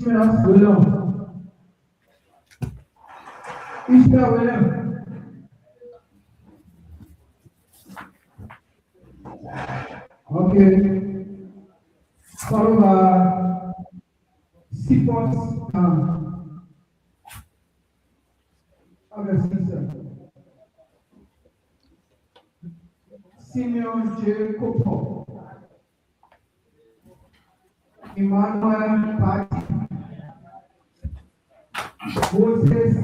Ishmael William. Ishmael William. Okay. Followed by Seaports. Okay, sister. Simeon J. Copo. Emmanuel Patti. Moses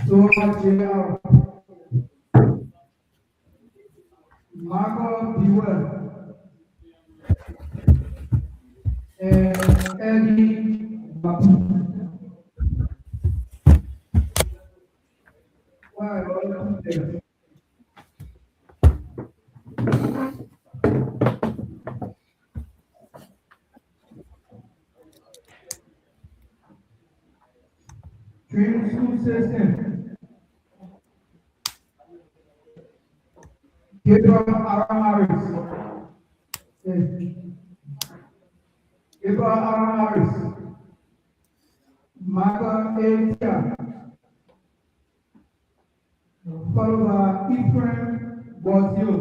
Zora J.R. Margot Bewell. And Eddie Bapu. DRIMS school system. Gideon Aramaris. Gideon Aramaris. Maka Etia. Followed by Ephraim Bozio.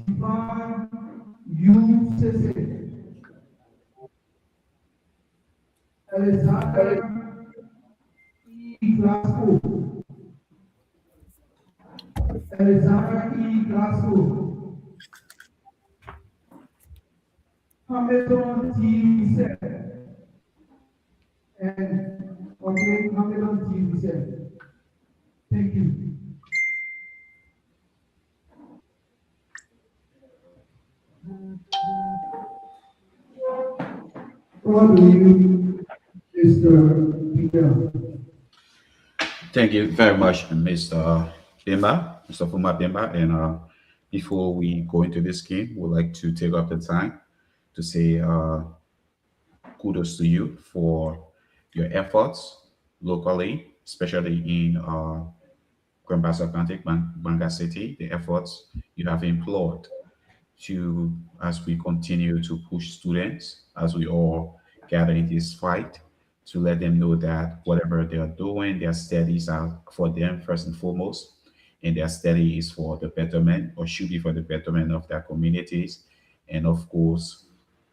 Divine UCC. Alexander E. Glasgow. Alexander E. Glasgow. Hamilton T. Bissett. And okay, Hamilton T. Bissett. Thank you. Over to you, Mr. Peter. Thank you very much, Mr. Bimba, Mr. Fuma Bimba. And before we go into this game, we'd like to take up the time to say kudos to you for your efforts locally, especially in Grand Bassa County, Banga City, the efforts you have employed to, as we continue to push students, as we all gather in this fight, to let them know that whatever they are doing, their studies are for them first and foremost, and their study is for the betterment, or should be for the betterment of their communities, and of course,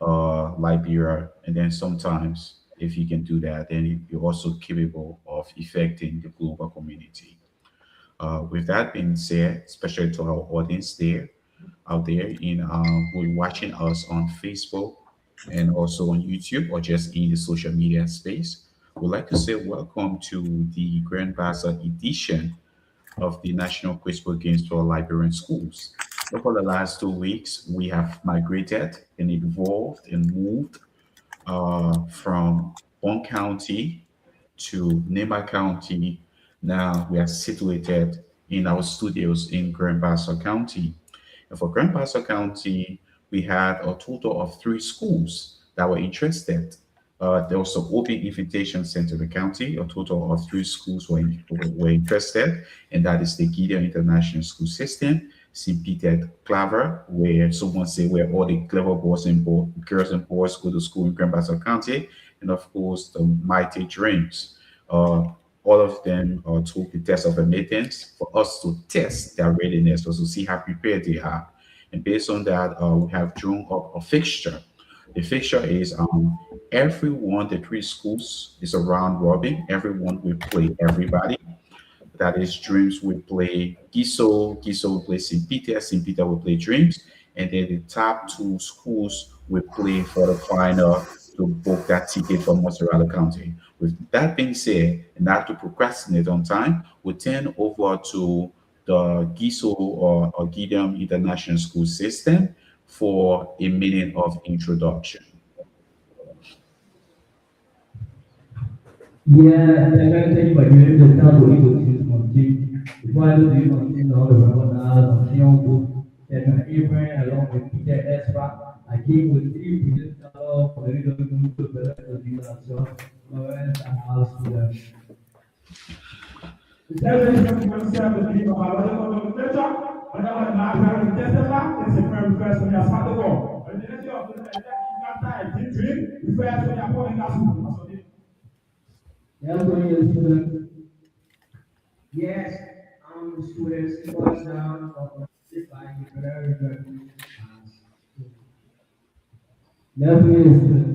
Liberia. And then sometimes, if you can do that, then you're also capable of affecting the global community. With that being said, especially to our audience there, out there in who are watching us on Facebook and also on YouTube or just in the social media space, we'd like to say welcome to the Grand Bassa edition of the National Quiz Book Games for Liberian Schools. So for the last 2 weeks, we have migrated and evolved and moved from one county to Nema County. Now we are situated in our studios in Grand Bassa County. And for Grand Bassa County, we had a total of 3 schools that were interested. There was an open invitation sent to the county. A total of 3 schools were interested, and that is the Gideon International School System, St. Peter Claver, where someone say where all the clever boys and girls and boys go to school in Grand Bassa County, and of course the mighty DRIMS. All of them took the test of admittance for us to test their readiness, or to see how prepared they are. And based on that, we have drawn up a fixture. The fixture is everyone, the 3 schools is a round robin. Everyone will play everybody. That is DRIMS will play Giso, Giso will play St. Peter will play DRIMS, and then the top 2 schools will play for the final to book that ticket for Mozzarella County. With that being said, and not to procrastinate on time, we turn over to the Giso or Gideon International School System for a minute of introduction. Yeah, I'm going to tell you about the town where you go to before I do all the Ramadan, then Abraham along with Peter Ezra, I came with 3 brilliant for the reason to the organization, Lawrence and our students. The celebration of the dream of our local culture, whenever the library testifies, it's a very request from your father. dream, we first when you're calling that school. Therefore, student, Yes, students was by very good. therefore, student,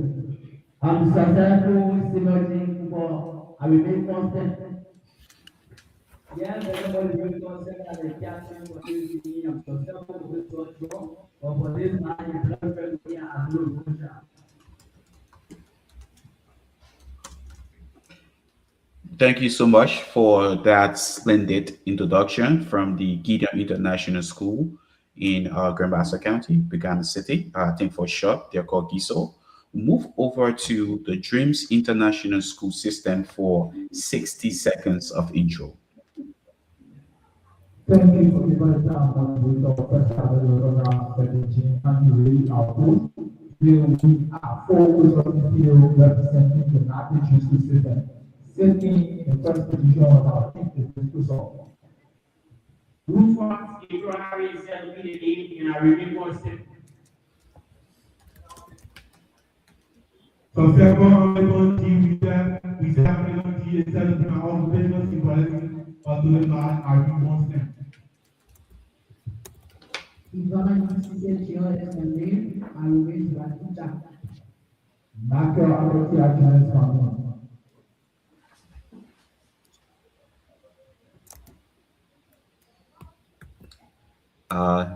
I'm successful stimulating for I remain constant. Yes, everybody will concept that the captain for this meeting, I'm successful with this one, but for this man, you perfect me as no contract. Thank you so much for that splendid introduction from the Gideon International School in Bassa County, Buchanan City. I think for short, they're called GISO. Move over to the DRIMS International School System for 60 seconds of intro. Thank you for giving us time with our first program 17 and really our own. We are focused on the field representing the National School System, sitting in the first position of our institutional. Root funds, if you are is celebrated in a review concept. So second, we say instead of all the business equality, or doing that, are you want them? Macro ability arguments from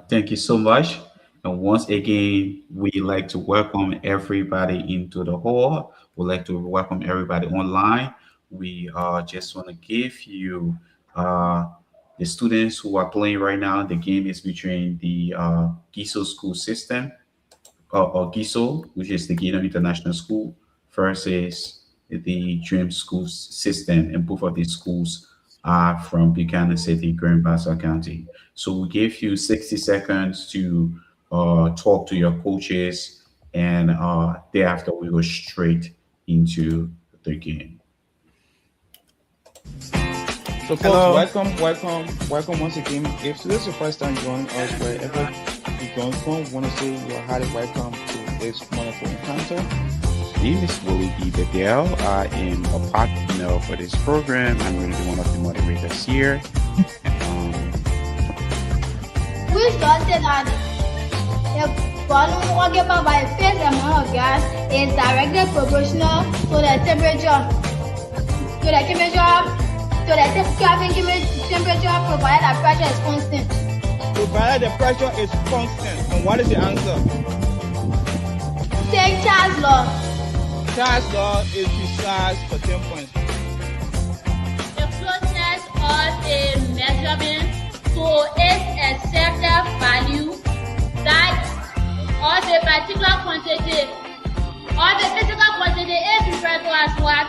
Thank you so much. And once again, we like to welcome everybody into the hall. We'd like to welcome everybody online. We just want to give you the students who are playing right now. The game is between the GISO school system or GISO, which is the Gideon International School, versus the DRIMS school system. And both of these schools are from Buchanan City, Bassa County. So we give you 60 seconds to talk to your coaches, and thereafter we go straight into the game. So, folks, welcome once again. If this is your first time joining us, wherever you join from, we want to say you are highly welcome to this wonderful encounter. My name is Willie B. Bedell. I am a partner for this program. I'm going to be one of the moderators here. We started that the volume occupied by a fixed amount of gas is directly proportional to the temperature provided that pressure is constant. Provided the pressure is constant. And what is the answer? Take Charles' law. Charles' law is precise for 10 points. The closeness of a measurement to its accepted value that of a particular quantity or the physical quantity is referred to as what?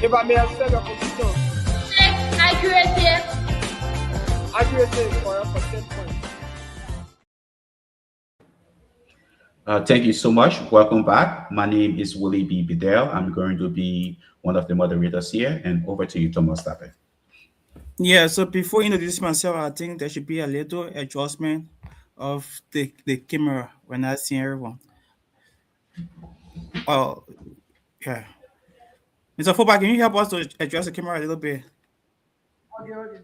If I may accept your position. Take accuracy. Accuracy is for 10 points. Thank you so much. Welcome back. My name is Willie B. Bedell. I'm going to be one of the moderators here, and over to you, Thomas Tappe. Yeah, so before introducing myself, I think there should be a little adjustment of the camera when I see everyone. Oh, yeah. Mr. Foba, can you help us to adjust the camera a little bit? Okay.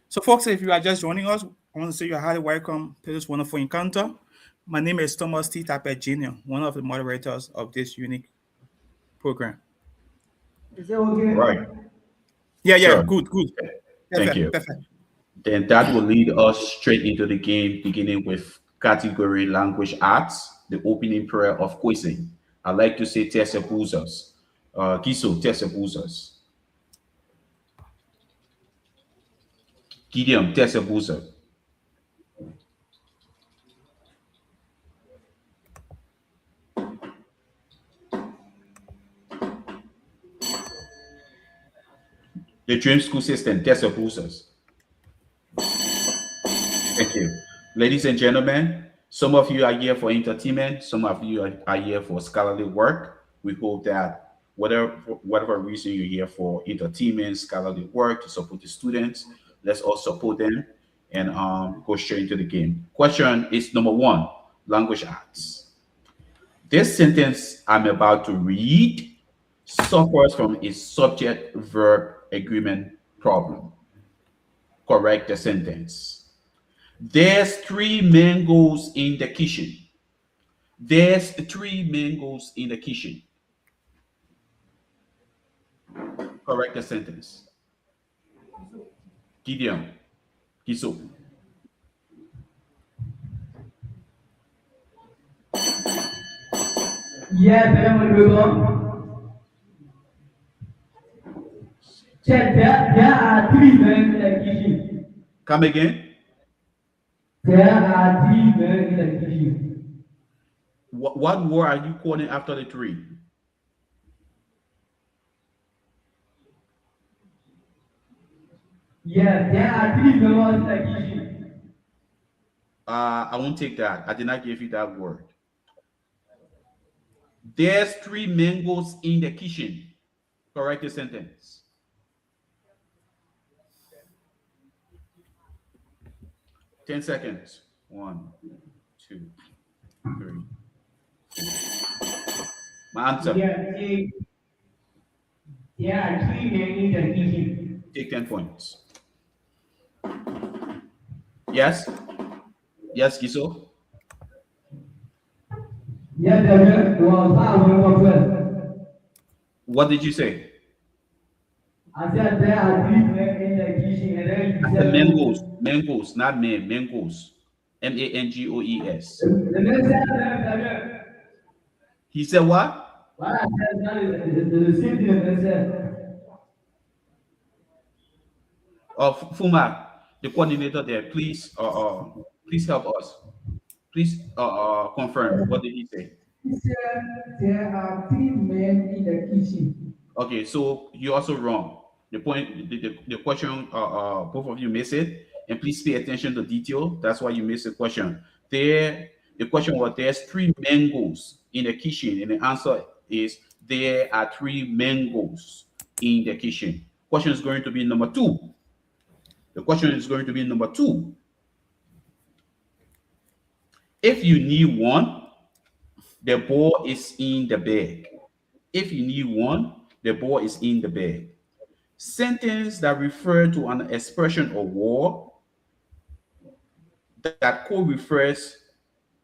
So, folks, if you are just joining us, I want to say you're highly welcome to this wonderful encounter. My name is Thomas T. Tappe Jr., one of the moderators of this unique program. Is it okay? Right. Yeah, Sure. good. Thank you. Perfect. Then that will lead us straight into the game, beginning with category language arts, the opening prayer of quizzing. I like to say Tesebuzas. Giso, Tesebuzas. Gideon, Tesebuza. The DRIMS school system, Tesebuzas. Thank you. Ladies and gentlemen, some of you are here for entertainment, some of you are here for scholarly work. We hope that whatever reason you're here for entertainment, scholarly work, to support the students, let's all support them. and go straight into the game. Question is number 1, language arts. This sentence I'm about to read suffers from a subject-verb agreement problem. Correct the sentence. There's 3 mangoes in the kitchen. There's 3 mangoes in the kitchen. Correct the sentence. Gideon. Kiso. Yeah, there are 3 men in the kitchen. Come again. There are 3 men in the kitchen. What word are you calling after the 3? Yeah, there are 3 members in the kitchen. I won't take that. I did not give you that word. There's 3 mangoes in the kitchen. Correct the sentence. Ten seconds. 1, 2, 3, 4. My answer. There are 3 men in the kitchen. Take 10 points. Yes? Yes, Giso? Yeah, there was What did you say? I said there are 3 men in the kitchen, and then you said Mangoes, not men, mangoes. MANGOES. The man said, He said what? what I said that is the same thing the man said. Fuma, the coordinator there, please help us. Please confirm. What did he say? He said there are 3 men in the kitchen. Okay, so you're also wrong. The point, the question, both of you missed it, and please pay attention to detail. That's why you missed the question. The question was, there's 3 mangoes in the kitchen, and the answer is there are 3 mangoes in the kitchen. Question is going to be number 2. The question is going to be number 2. If you need one, the ball is in the bag. If you need one, the ball is in the bag. Sentence that refer to an expression or word that co-refers,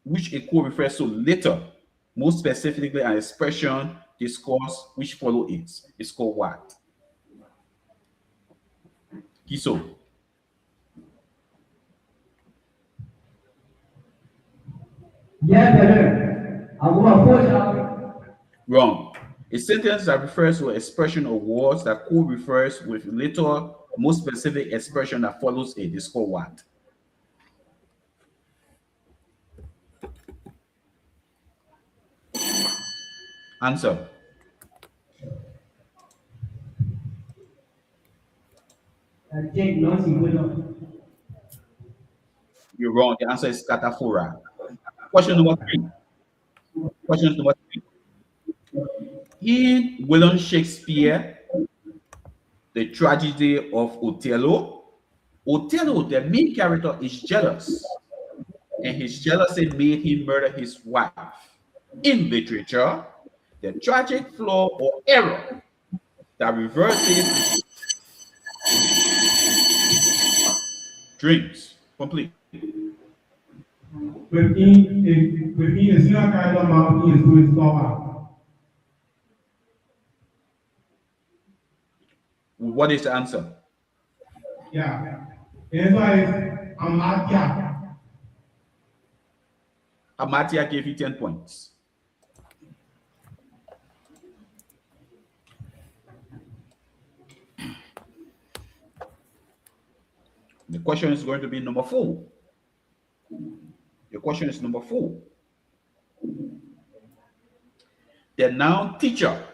which a co-refers to later, more specifically an expression discourse which follow it, is called what? Kiso. Yeah, I'm going to Wrong. A sentence that refers to an expression or words that co-refers with later, more specific expression that follows it is called what? Answer. You're wrong. The answer is kataphora. Question number 3. Question number 3. In William Shakespeare, the tragedy of Othello, the main character, is jealous, and his jealousy made him murder his wife. In literature, the tragic flaw or error that reverses DRIMS. Complete. Within a senior character mountain is going to cover. What is the answer? Yeah. The answer is Amatia. Amatia gave you 10 points. The question is going to be number 4. The question is number 4. The noun teacher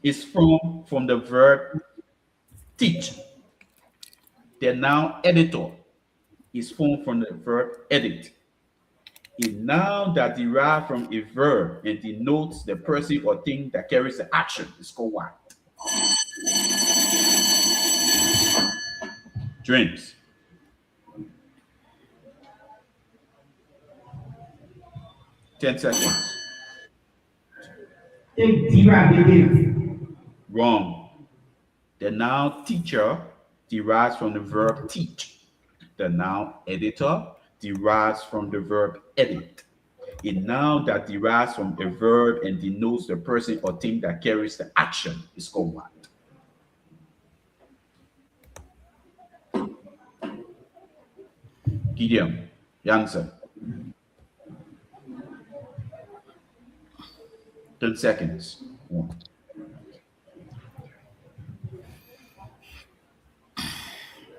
is from the verb teach. The noun editor is formed from the verb edit. A noun that derives from a verb and denotes the person or thing that carries the action is called what? DRIMS. 10 seconds. Take derivative. Wrong. The noun teacher derives from the verb teach. The noun editor derives from the verb edit. A noun that derives from a verb and denotes the person or thing that carries the action is called what? Gideon, the answer. 10 seconds.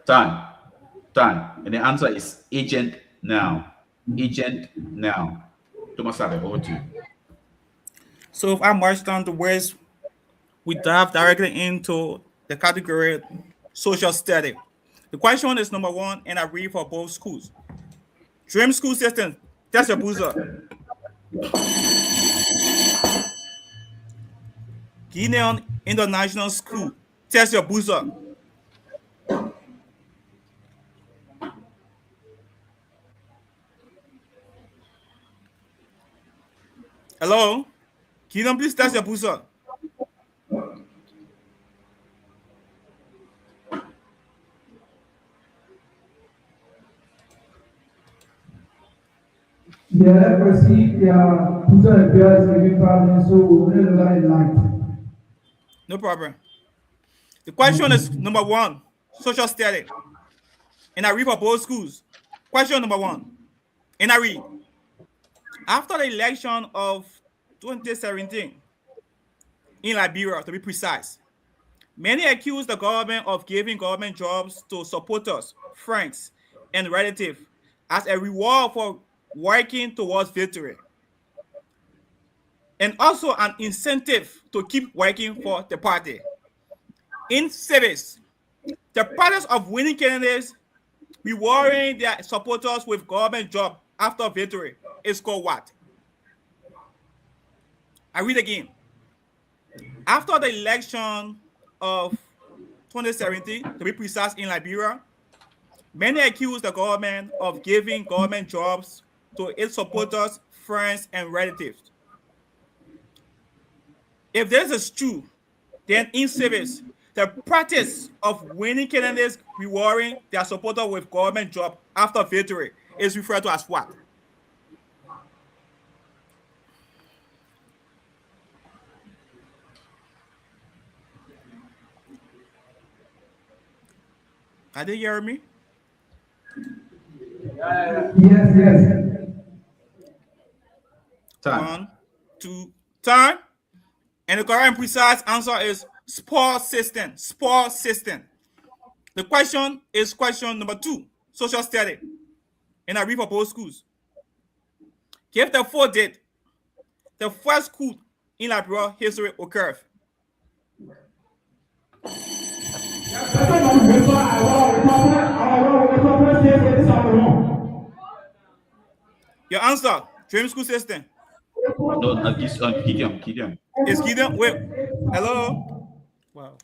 Time. And the answer is agent noun. Agent noun. Thomas Sabe, over to you. So if I march down the words, we dive directly into the category social study. The question is number 1, and I read for both schools. DRIMS school system, that's your boozer. Gideon International School, test your boozer. Hello? Gideon, please test your boozer. Yeah, proceed. Yeah, boozer appears giving problems, so we will look at it light. No problem. The question is number 1, social study. And I read for both schools. Question number 1. And I read. After the election of 2017 in Liberia, to be precise, many accused the government of giving government jobs to supporters, friends, and relatives as a reward for working towards victory, and also an incentive to keep working for the party. In service, the practice of winning candidates rewarding their supporters with government job after victory is called what? I read again. After the election of 2017, to be precise, in Liberia, many accused the government of giving government jobs to its supporters, friends, and relatives. If this is true, then in service, the practice of winning candidates rewarding their supporters with government job after victory is referred to as what? Are they hearing me? Yes. Time. 1, 2, time. And the correct and precise answer is support system. Support system. The question is question number 2, social study. And I read for both schools. Give the full date. The first coup in Liberia history occurred. Your answer, DRIMS school system. No, this Gideon. Is Gideon? Wait, hello? Wow.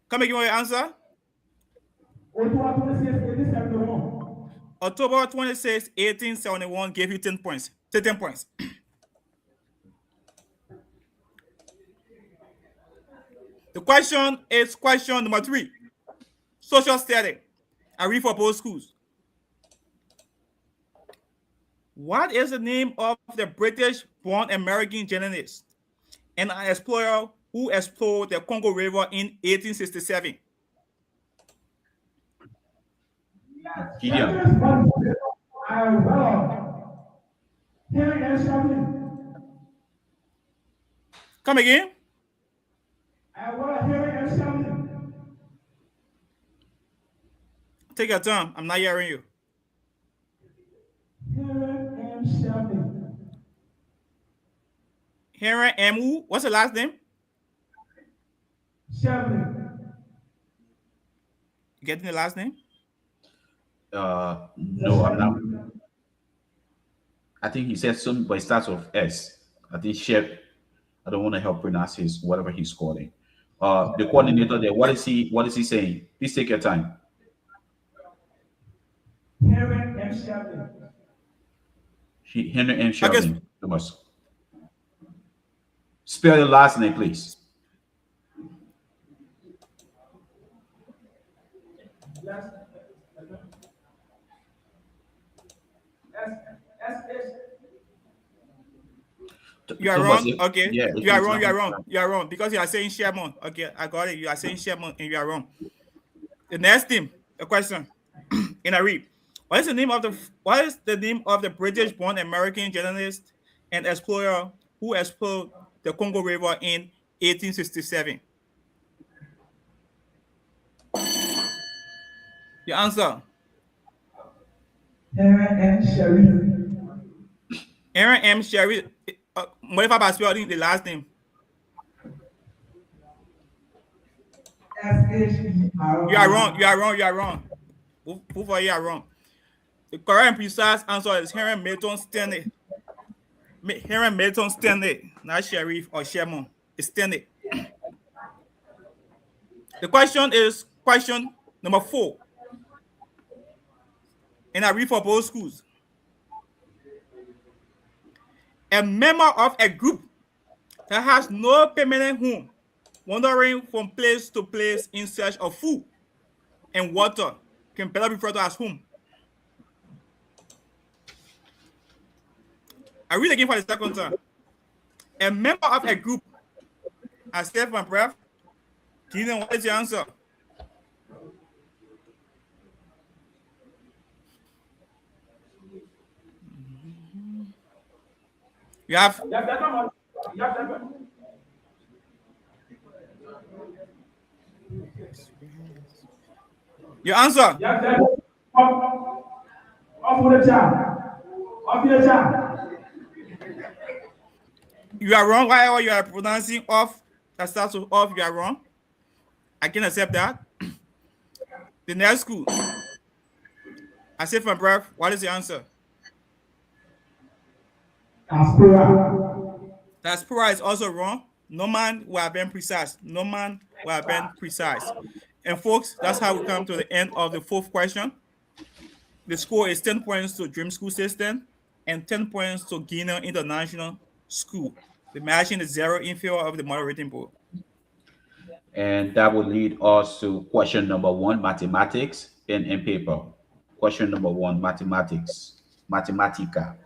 Come again with your answer. October 26, 1871 gave you 10 points. 10 points. The question is question number 3. Social study. I read for both schools. What is the name of the British-born American journalist and an explorer who explored the Congo River in 1867? Gideon. Come again? Take your time. I'm not hearing you. Henry M. Who? What's the last name? You getting the last name? No, I'm not. I think he said something, but it starts with S. I think Shep. I don't want to help pronounce his whatever he's calling. The coordinator there. What is he saying? Please take your time. Henry M. Sheldon. Thomas. Spell your last name, please. You are Thomas, wrong. Okay. Yeah, You are wrong. You are wrong. You are wrong because you are saying Sherman. Okay, I got it. You are saying Sherman and you are wrong. The next team, a question. In a read. What is the name of the British-born American journalist and explorer who explored the Congo River in 1867? Your answer. Aaron M. Sharif. Aaron M. Sharif. What if I spell the last name? S-H-E-R. You are wrong. You are wrong. You are wrong. Both of you are wrong. The correct and precise answer is Henry Milton Stanley. Henry Milton Stanley, not Sharif or Sherman. It's Stanley. The question is question number 4. And I read for both schools. A member of a group that has no permanent home, wandering from place to place in search of food and water, can better be referred to as home. I read again for the second time. A member of a group. I saved my breath. Gideon, what is your answer? You have. Your answer. You are wrong. Whatever you are pronouncing off, that starts with off, you are wrong. I can accept that. The next school. I say from breath, what is the answer? Diaspora is also wrong. No man will have been precise. No man will have been precise. And folks, that's how we come to the end of the 4th question. The score is 10 points to Dream School System and 10 points to Gideon International School. The margin is 0 in favor of the moderating board. And that would lead us to question number 1, mathematics, pen and paper. Question number 1, mathematics, mathematica.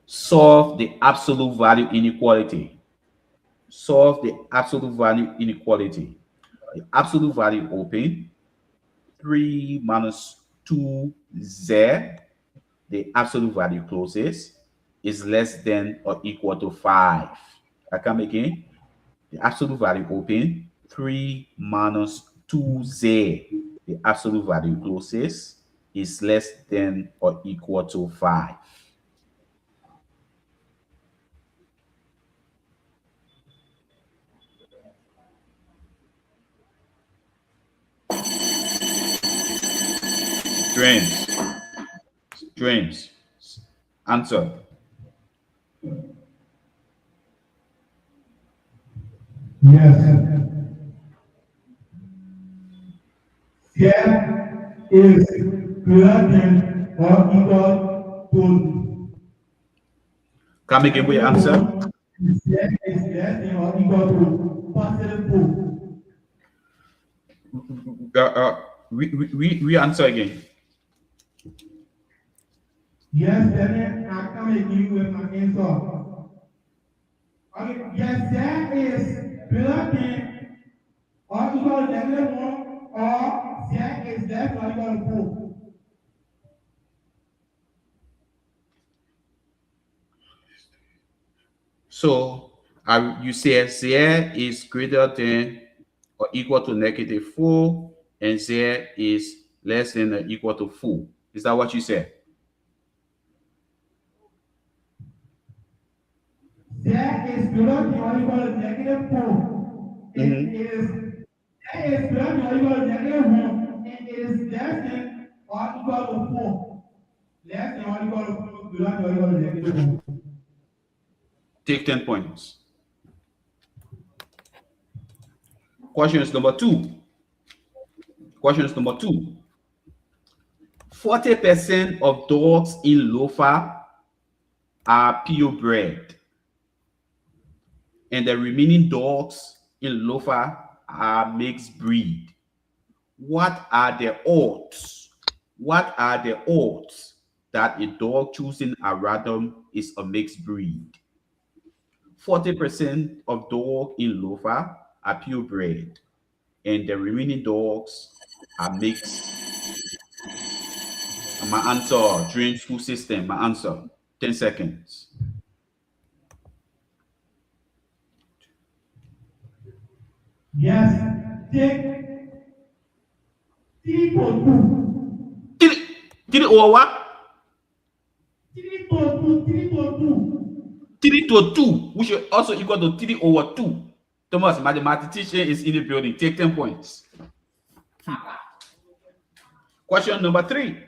Solve the absolute value inequality. Solve the absolute value inequality. The absolute value open, 3 minus 2z, the absolute value closest, is less than or equal to 5. I come again. The absolute value open, 3 minus 2z, the absolute value closest, is less than or equal to 5. Dreams. Answer. Yes. Z is greater than or equal to. Come again with your answer. Z is less than or equal to positive 4. We answer again. Yes, then I come again with my answer. Okay, yes, Z is greater than or equal to -1 or Z is less than or equal to 4. So you say Z is greater than or equal to -4 and Z is less than or equal to 4. Is that what you said? Z is greater than or equal to -4. It is Z is greater than or equal to -1 and it is less than or equal to 4. Less than or equal to 4, greater than or equal to -4. Take 10 points. Question number 2. 40% of dogs in Lofa are purebred, and the remaining dogs in Lofa are mixed breed. What are the odds? What are the odds that a dog choosing a random is a mixed breed? 40% of dogs in Lofa are purebred, and the remaining dogs are mixed. My answer, DRIMS school system, my answer, 10 seconds. Yes, take 3 for 2. Did it over what? 3 for 2, 3 for 2. 3 to 2, which is also equal to 3 over 2. Thomas, mathematician is in the building. Take 10 points. Question number 3.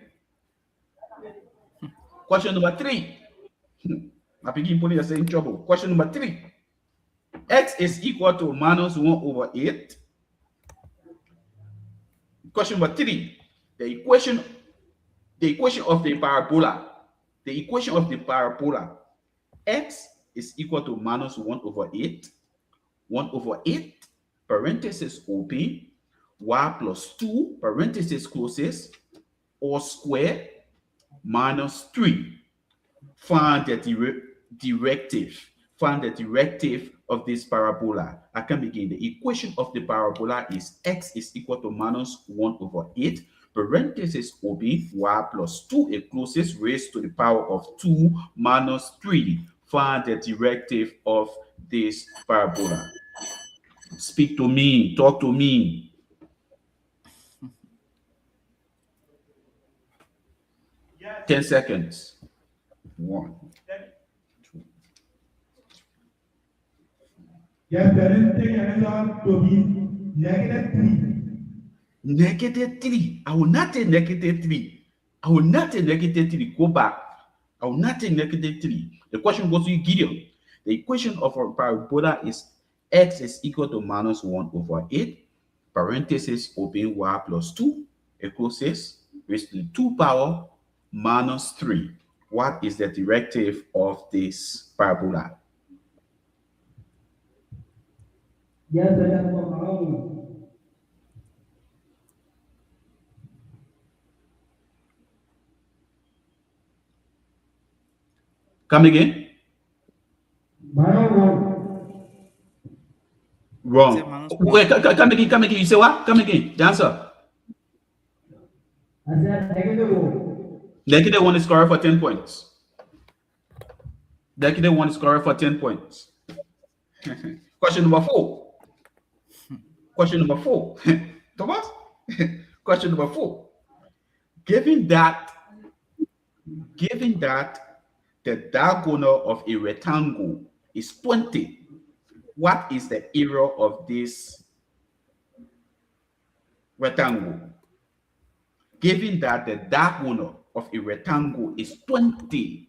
Question number 3. I begin putting yourself in trouble. Question number 3. X is equal to minus 1 over 8. Question number 3. The equation of the parabola. The equation of the parabola. X is equal to minus 1 over 8. 1 over 8, parenthesis open, y plus 2, parenthesis closes, or square, minus 3. Find the directive. Find the directive of this parabola. I can begin. The equation of the parabola is x is equal to minus 1 over 8, parenthesis open, y plus 2, it closes, raised to the power of 2 minus 3. Find the directive of this parabola. Speak to me. Talk to me. Yes. 10 seconds. 1, 2. Yes, there is the answer to be -3. -3. I will not take -3. I will not take -3. Go back. I will not take -3. The question goes to you, Gideon. The equation of our parabola is x is equal to minus 1 over 8, parenthesis open, y plus 2, it closes, raised to the 2 power minus 3. What is the directive of this parabola? Yes, I have my own. Come again? Wrong. Wait, come again. You say what? Come again. The answer. I said -1. -1 is correct for 10 points. -1 is correct for 10 points. Question number 4. Question number 4. Thomas? Question number 4. Given that the diagonal of a rectangle is 20, what is the area of this rectangle? Given that the diagonal of a rectangle is 20,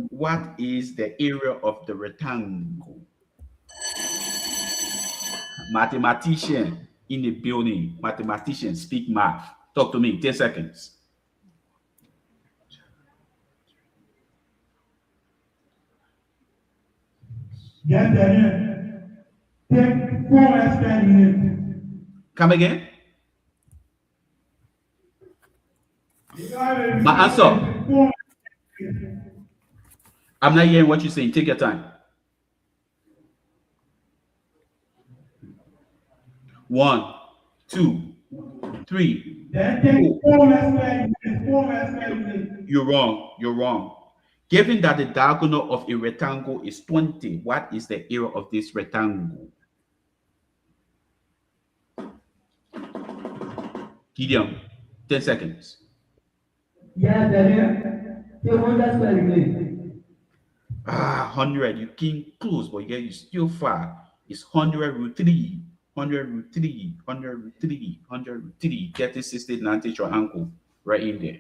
what is the area of the rectangle? Mathematician in the building. Mathematician, speak math. Talk to me. 10 seconds. Yes, there is. Take 4 square units. Come again? My answer. I'm not hearing what you're saying. Take your time. 1, 2, 3. Then take 4 square units. 4 square units. You're wrong. You're wrong. Given that the diagonal of a rectangle is 20, what is the area of this rectangle? Gideon, 10 seconds. Yes, Daniel. Take 100 square units. 100. You came close, but yeah, you're still far. It's 100 root 3. 100 root 3. 100 root 3. 100 root 3. 30, 60, 90 triangle right in there.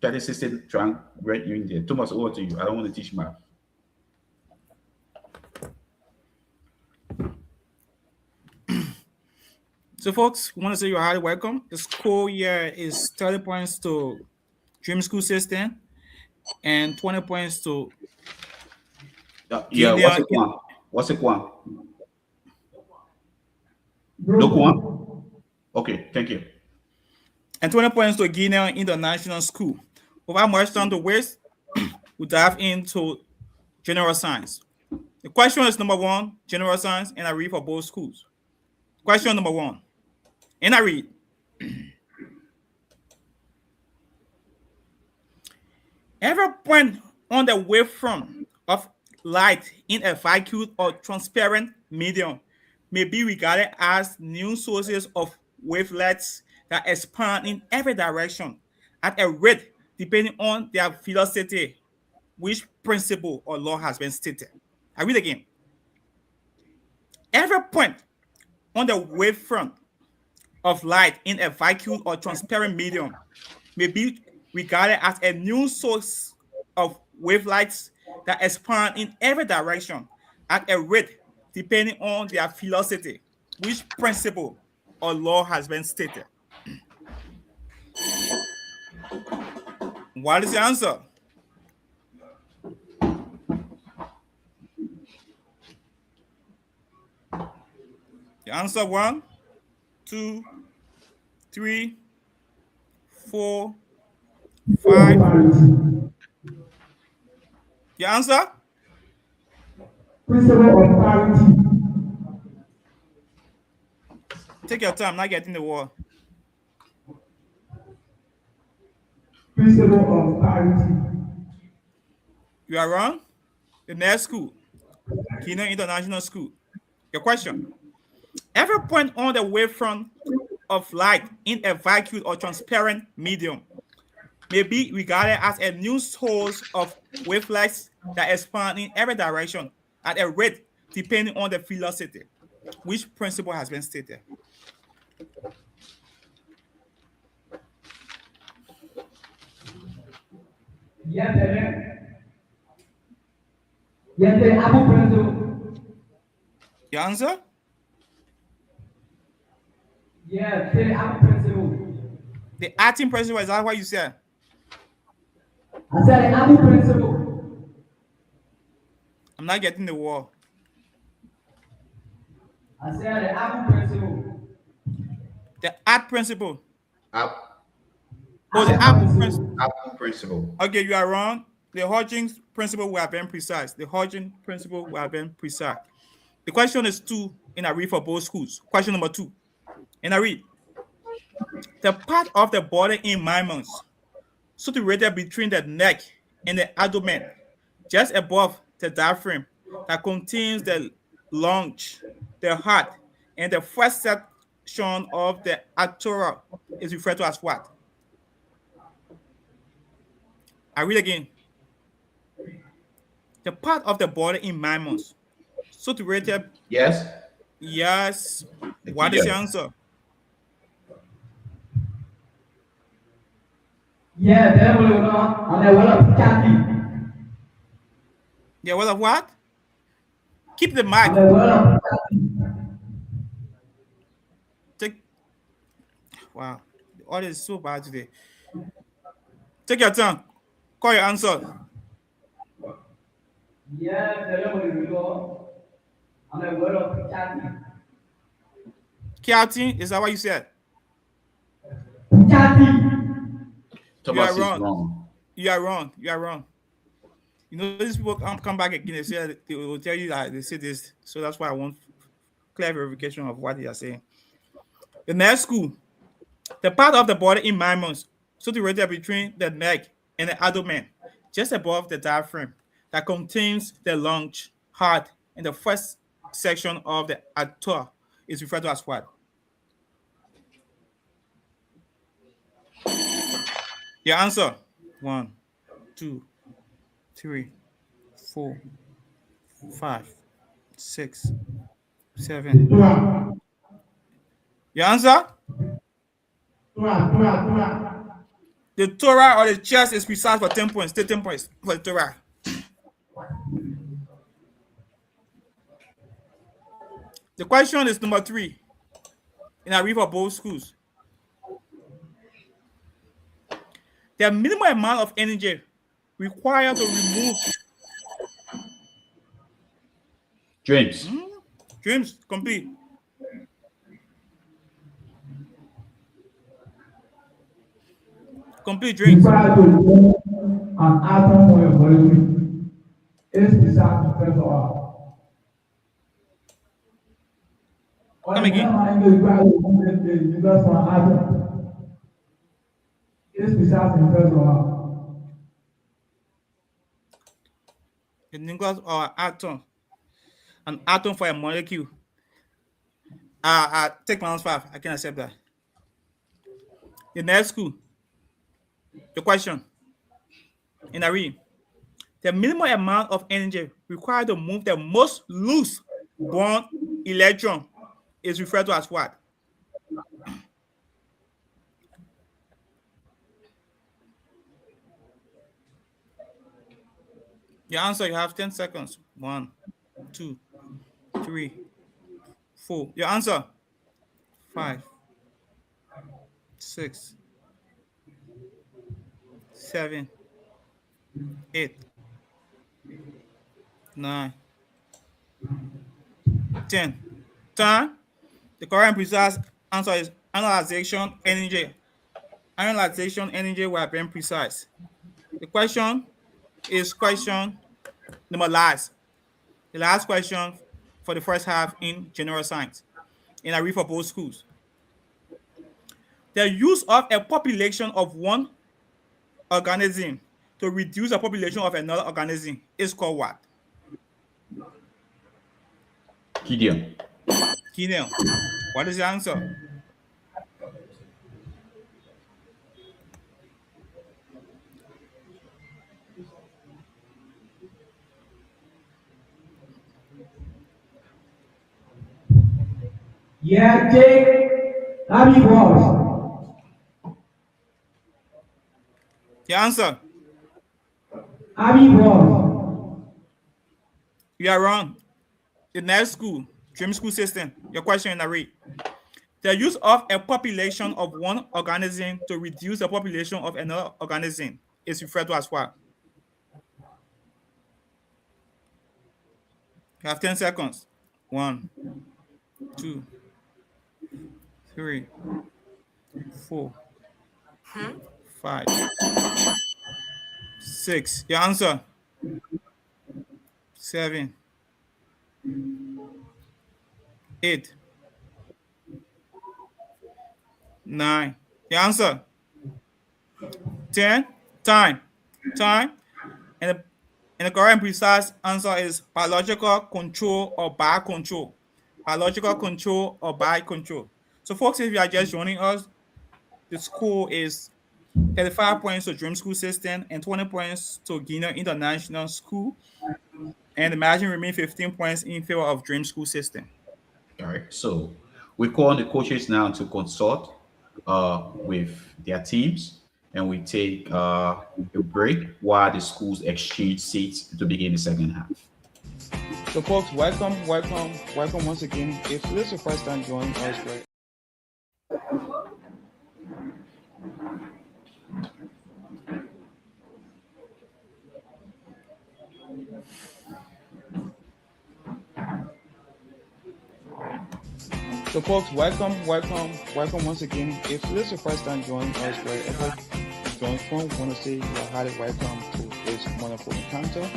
30, 60 triangle right in there. Thomas, over to you. I don't want to teach math. So, folks, we want to say you're highly welcome. The score here is 30 points to DRIMS school system And 20 points to Yeah, what's it one? What's it one? Look one. Okay, thank you. And 20 points to Gideon International School. Without much time to waste, we dive into general science. The question is number 1, general science, and I read for both schools. Question number 1, and I read. Every point on the wavefront of light in a vacuum or transparent medium may be regarded as new sources of wavelets that expand in every direction at a rate depending on their velocity, which principle or law has been stated. I read again. Every point on the wavefront of light in a vacuum or transparent medium may be regarded as a new source of wavelets that expand in every direction at a rate depending on their velocity, which principle or law has been stated. What is the answer? The answer 1, 2, 3, 4, 5. The answer? Principle of parity. Take your time, not getting the word. Principle of parity. You are wrong. The next school, Gideon International School. Your question. Every point on the wavefront of light in a vacuum or transparent medium may be regarded as a new source of wavelets that expand in every direction at a rate depending on the velocity. Which principle has been stated? Yes, the Apple principle. Your answer? Yeah, the Apple principle. The acting principle, is that what you said? I said the Apple principle. I'm not getting the word. I said the Apple principle. The art principle. Oh, the Apple principle. Apple principle. Okay, you are wrong. The Hodgins principle will have been precise. The Hodgins principle will have been precise. The question is 2, and I read for both schools. Question number 2, and I read. The part of the body in mammals situated between the neck and the abdomen, just above the diaphragm, that contains the lungs, the heart, and the first section of the attora is referred to as what? I read again. The part of the body in mammals situated. Yes. Yes. What is the answer? Yeah, there will not on the wall of Kathy. The wall of what? Keep the mic. On the wall of Kathy. Wow, the audio is so bad today. Take your time. Call your answer. Yeah, there will go on the wall of Kathy. Kathy, is that what you said? Kathy. Thomas You are wrong. wrong. You are wrong. You are wrong. You know, these people come back again. They say they will tell you that they say this. So that's why I want clear verification of what they are saying. The next school, the part of the body in mammals situated between the neck and the abdomen, just above the diaphragm, that contains the lungs, heart, and the first section of the attora is referred to as what? Your answer. 1, 2, 3, 4, 5, 6, 7. Your answer? The Torah or the chest is precise for 10 points. Take 10 points for the Torah. The question is number 3. And I read for both schools. The minimum amount of energy required to remove DRIMS. DRIMS complete. Complete DRIMS. Required to remove an atom from a molecule is besides the first order. Come again. Required to remove the nucleus from an atom is besides the first order. The nucleus or an atom for a molecule. Take minus 5. I can accept that. The next school. The question. In a read. The minimum amount of energy required to move the most loose bond electron is referred to as what? Your answer, you have 10 seconds. 1, 2, 3, 4. Your answer. 5, 6, 7, 8, 9, 10. Time. The correct and precise answer is analyzation energy. Analyzation energy will be precise. The question is question number last. The last question for the first half in general science. And I read for both schools. The use of a population of one organism to reduce the population of another organism is called what? Gideon. Gideon. What is the answer? Yeah, Jake. Happy boss. The answer. Happy boss. You are wrong. The next school, DRIMS school system. Your question in the read. The use of a population of one organism to reduce the population of another organism is referred to as what? You have 10 seconds. 1, 2, 3, 4, 5, 6. Your answer. 7, 8, 9. The answer. 10. Time. And the correct and precise answer is biological control or biocontrol. Biological control or biocontrol. So folks, if you are just joining us, the score is 35 points to DRIMS school system and 20 points to Gideon International School. And the margin remains 15 points in favor of DRIMS school system. All right. So we call on the coaches now to consult with their teams, and we take a break while the schools exchange seats to begin the second half. So folks, welcome once again. If this is your first time joining us, right? So folks, welcome once again. If this is your first time joining us, wherever you join from, we want to say you're highly welcome to this wonderful encounter.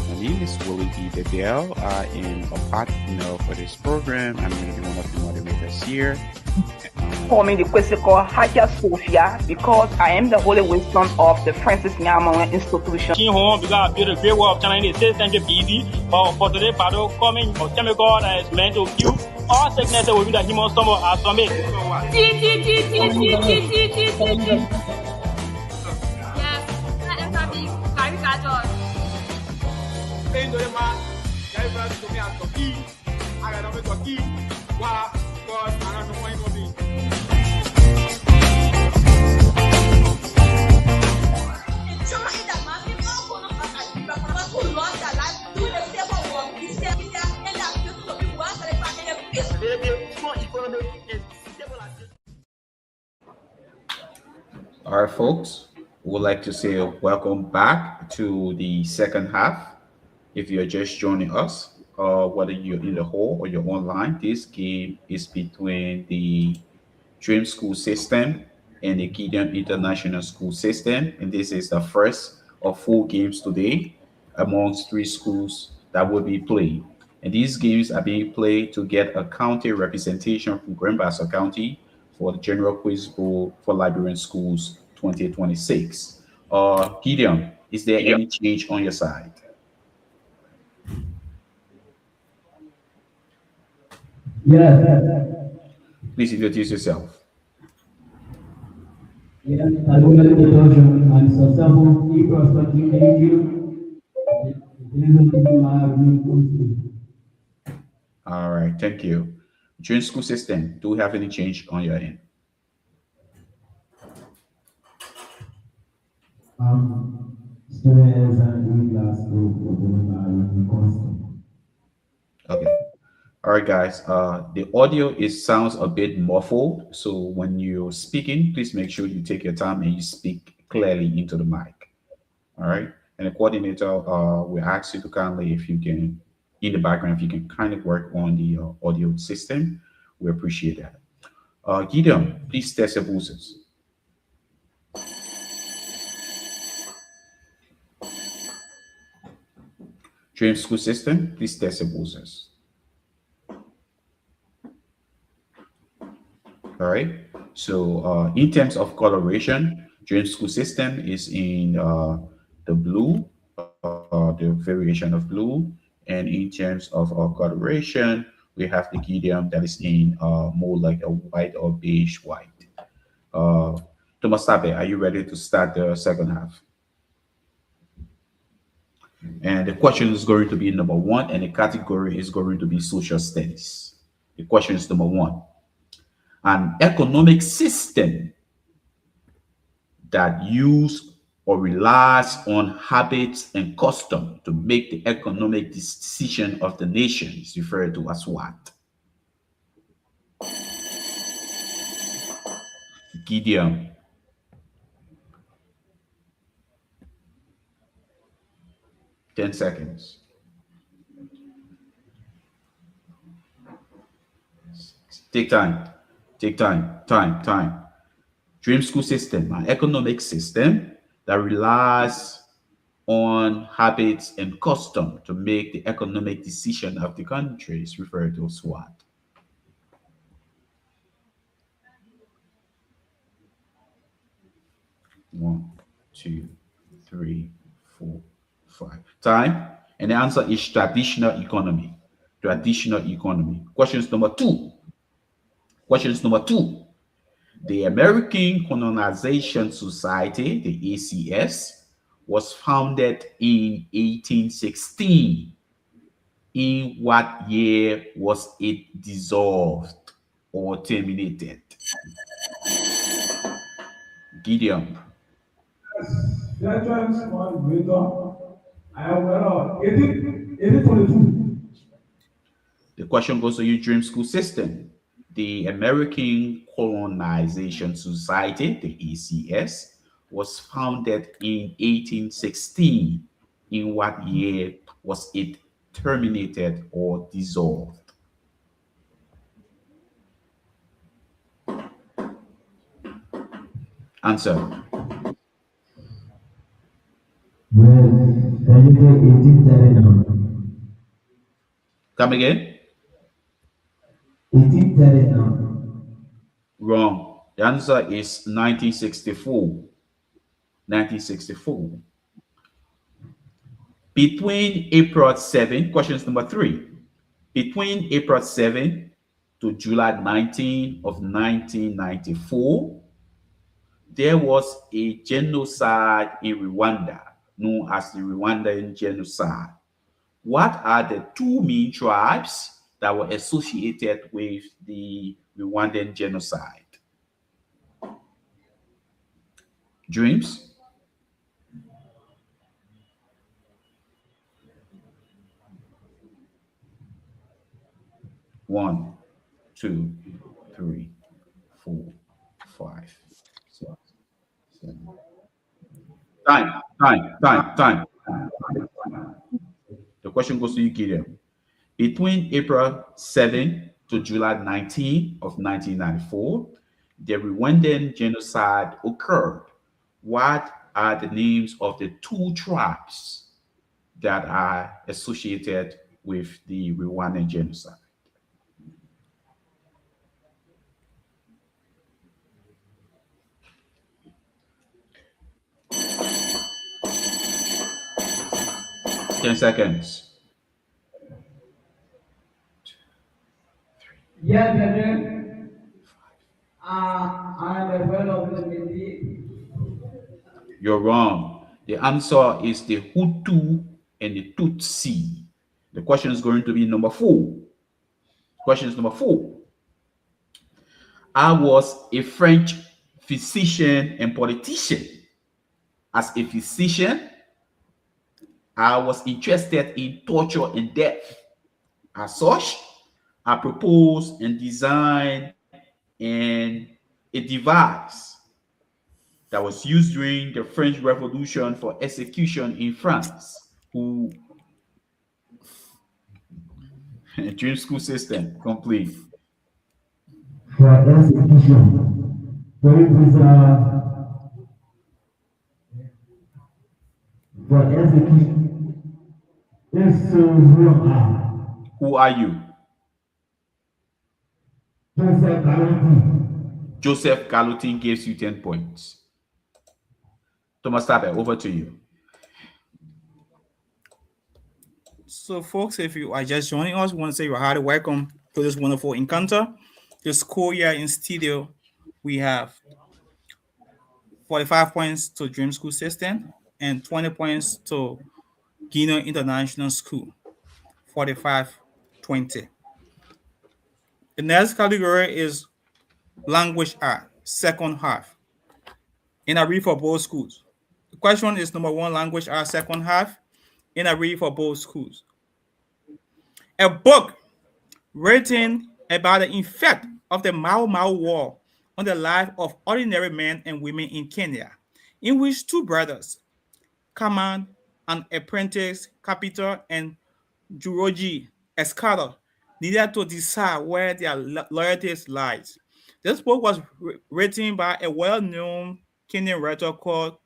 My name is Willie E. Bedell. I am a partner for this program. I'm going to be one of the moderators here. Call me the Kwesiko Hagia Sophia because I am the holy wisdom of the Francis Nyamoe Institution. Because I built a great work of China in the 600 BC, but for today, battle coming of chemical that is meant to kill all sickness will be the human stomach as from it. All right, folks. would like to say welcome back to the second half. If you're just joining us, whether you're in the hall or you're online, this game is between the Dream School System and the Gideon International School System. And this is the first of 4 games today amongst 3 schools that will be played. And these games are being played to get a county representation from Bassa County for the General Quiz Bowl for Liberian Schools 2026. Gideon, is there any change on your side? Yes. Please introduce yourself. Yes, I would like to tell you I'm successful people studying you. All right, thank you. Dream School System, do we have any change on your end? Students are doing class group constant. Okay. All right, guys. The audio is sounds a bit muffled, so when you're speaking, please make sure you take your time and you speak clearly into the mic. All right. And the coordinator, we ask you to kindly, if you can, in the background, if you can kind of work on the audio system, we appreciate that. Gideon, please test your boosters. Dream School System, please test your boosters. All right. So in terms of coloration, Dream School System is in the blue, the variation of blue. And in terms of coloration, we have the Gideon that is in more like a white or beige white. Thomas Tabe, are you ready to start the second half? And the question is going to be number 1, and the category is going to be social studies. The question is number 1. An economic system that use or relies on habits and custom to make the economic decision of the nation is referred to as what? Gideon. Ten seconds. Take time. Take time. Time. Dream School System, an economic system that relies on habits and custom to make the economic decision of the country is referred to as what? One, two, three, four, five. Time. And the answer is traditional economy. Traditional economy. Questions number 2. The American Colonization Society, the ACS, was founded in 1816. In what year was it dissolved or terminated? Gideon. Veterans one window. I am well. Is it 22? The question goes to you, Dream School System. The American Colonization Society, the ACS, was founded in 1816. In what year was it terminated or dissolved? Answer. Well, can you take 1839? Come again? 1839. Wrong. The answer is 1964. 1964. Between April 7, questions number 3. Between April 7 to July 19 of 1994, there was a genocide in Rwanda known as the Rwandan genocide. What are the 2 main tribes that were associated with the Rwandan genocide? Dreams? One, two, three, 4, 5, 6, 7, Time. The question goes to you, Gideon. Between April 7 to July 19 of 1994, the Rwandan genocide occurred. What are the names of the two tribes that are associated with the Rwandan genocide? Ten seconds. Yes, Gideon. I am aware of this maybe. You're wrong. The answer is the Hutu and the Tutsi. The question is going to be number 4. Question is number 4. I was a French physician and politician. As a physician, I was interested in torture and death. As such, I proposed and designed a device that was used during the French Revolution for execution in France. Who Dream school system complete. For execution, for it was for execution, it's so wrong. Who are you? Joseph Galutin. Joseph Galutin gives you 10 points. Thomas Tabe, over to you. So, folks, if you are just joining us, we want to say you're highly welcome to this wonderful encounter. This school year in studio, we have 45 points to Dream School System and 20 points to Gideon International School, 45-20. The next category is language art, second half. And I read for both schools. The question is number 1, language art, second half. And I read for both schools. A book written about the effect of the Mau Mau War on the life of ordinary men and women in Kenya, in which 2 brothers, Kaman, an apprentice carpenter, and Juroji, a scholar, needed to decide where their loyalties lies. This book was written by a well-known Kenyan writer called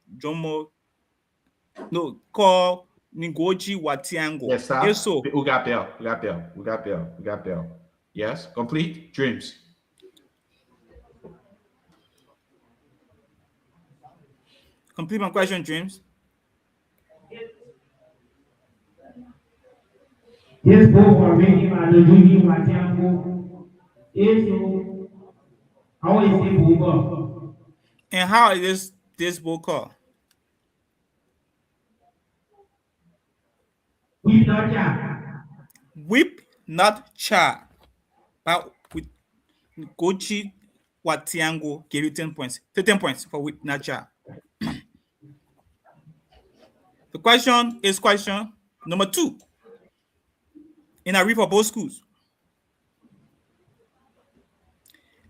Ngoji Watiango. Yes, sir. If so, We got Bell. Yes, complete. Dreams. Complete my question, Dreams. This book was written by Ngoji Watiango. It's how is the book? And how is this book called? Weep Not Child. Weep Not Child. But with Ngoji Watiango gave you 10 points. 10 points for Weep Not Child. The question is question number 2. And I read for both schools.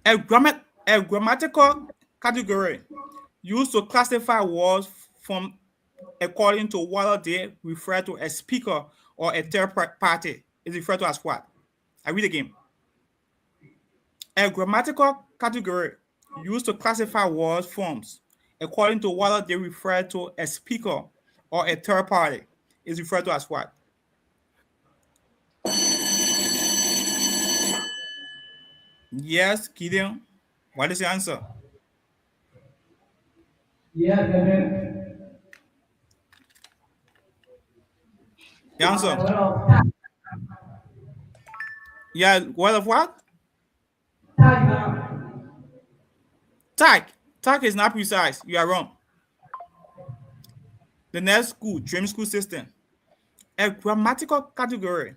A grammatical category used to classify words from according to whether they refer to a speaker or a third party is referred to as what? I read again. A grammatical category used to classify words forms according to whether they refer to a speaker or a third party is referred to as what? Yes, Gideon. What is the answer? Yes, Gideon. The answer? Yeah, word of what? Tag. Tag is not precise. You are wrong. The next school, Dream School System. A grammatical category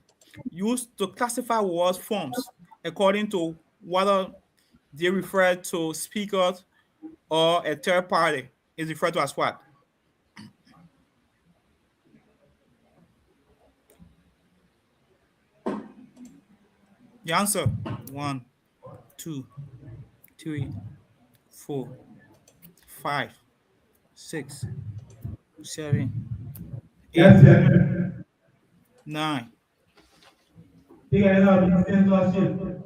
used to classify words forms according to whether they refer to speakers or a third party is referred to as what? The answer: 1, 2, 3, 4, 5, 6, 7, 8, Yes, sir. 9. DRIMS.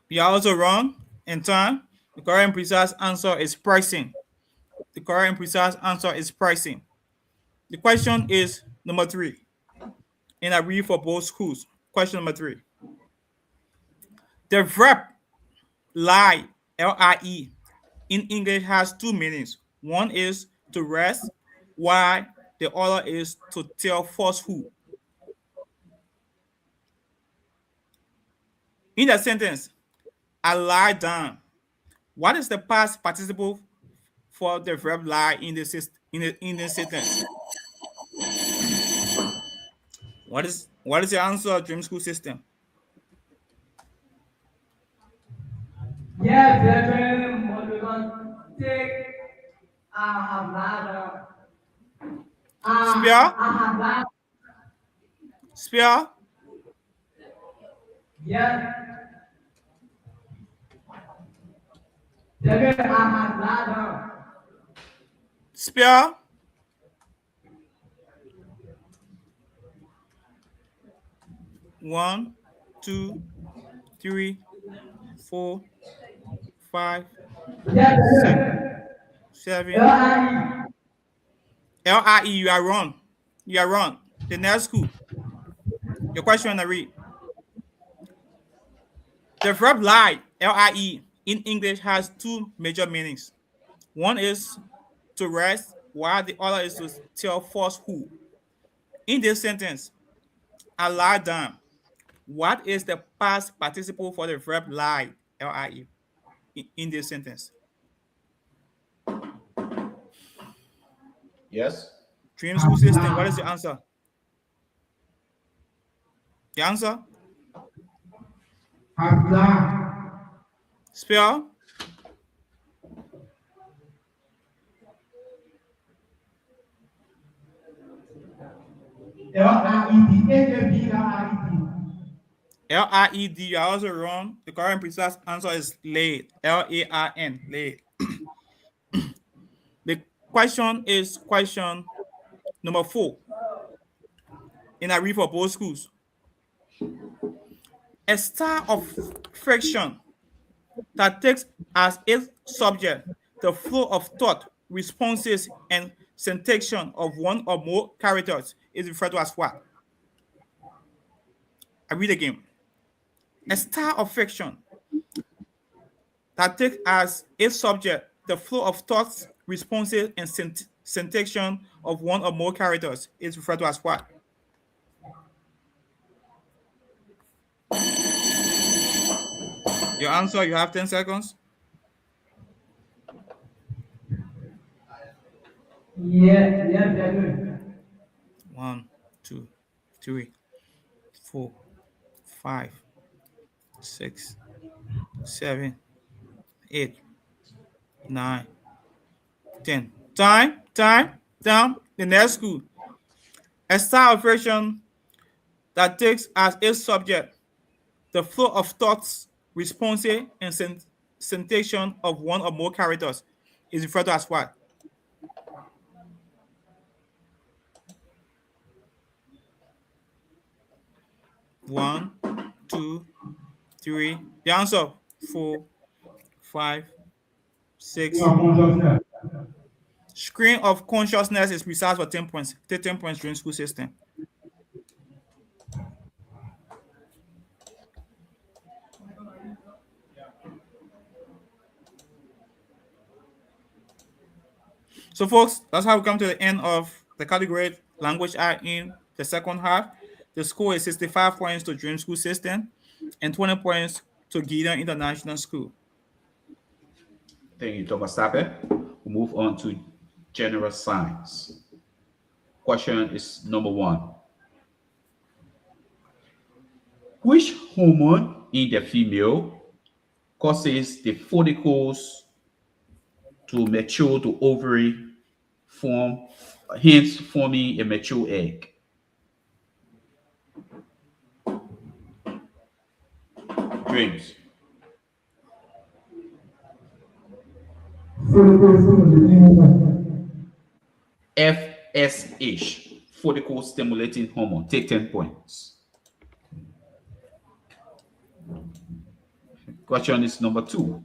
You are also wrong in time. The correct and precise answer is pricing. The correct and precise answer is pricing. The question is number 3. And I read for both schools. Question number 3. The verb lie, L-I-E, in English has two meanings. One is to rest, while the other is to tell falsehood. In the sentence, I lie down. What is the past participle for the verb lie in the sentence? What is the answer, Dream School System? Yes, brethren, what we're going to take, I have lied. Spell? I have lied. Spell? Yes. Brethren, I have lied. Spell? One, 2, 3, 4, 5, Yes, 7. L-I-E. L-I-E, you are wrong. You are wrong. The next school. Your question I read. The verb lie, L-I-E, in English has two major meanings. One is to rest, while the other is to tell falsehood. In this sentence, I lie down. What is the past participle for the verb lie, L-I-E, in this sentence? Yes. Dream School System, what is the answer? The answer? Spell? L-I-E-D, you are also wrong. The correct and precise answer is laid. L-A-R-N, laid. The question is question number 4. And I read for both schools. A style of friction that takes as its subject the flow of thought, responses, and syntaxation of one or more characters is referred to as what? I read again. A style of friction that takes as its subject the flow of thoughts, responses, and syntaxation of one or more characters is referred to as what? Your answer, you have 10 seconds. Yeah, brethren. 1, 2, 3, 4, 5, 6, 7, 8, 9, 10. Time. Down. The next school. A style of friction that takes as its subject the flow of thoughts, responses, and syntaxation of one or more characters is referred to as what? One, 2, 3. The answer 4, 5, 6. Screen of consciousness is precise for 10 points. Take 10 points during school system. So, folks, that's how we come to the end of the category language art in the second half. The score is 65 points to Dream School System and 20 points to Gideon International School. Thank you, Thomas Tappe. We'll move on to general science. Question is number 1. Which hormone in the female causes the follicles to mature to ovary, hence forming a mature egg? Dreams. FSH, follicle stimulating hormone. Take 10 points. Question is number 2.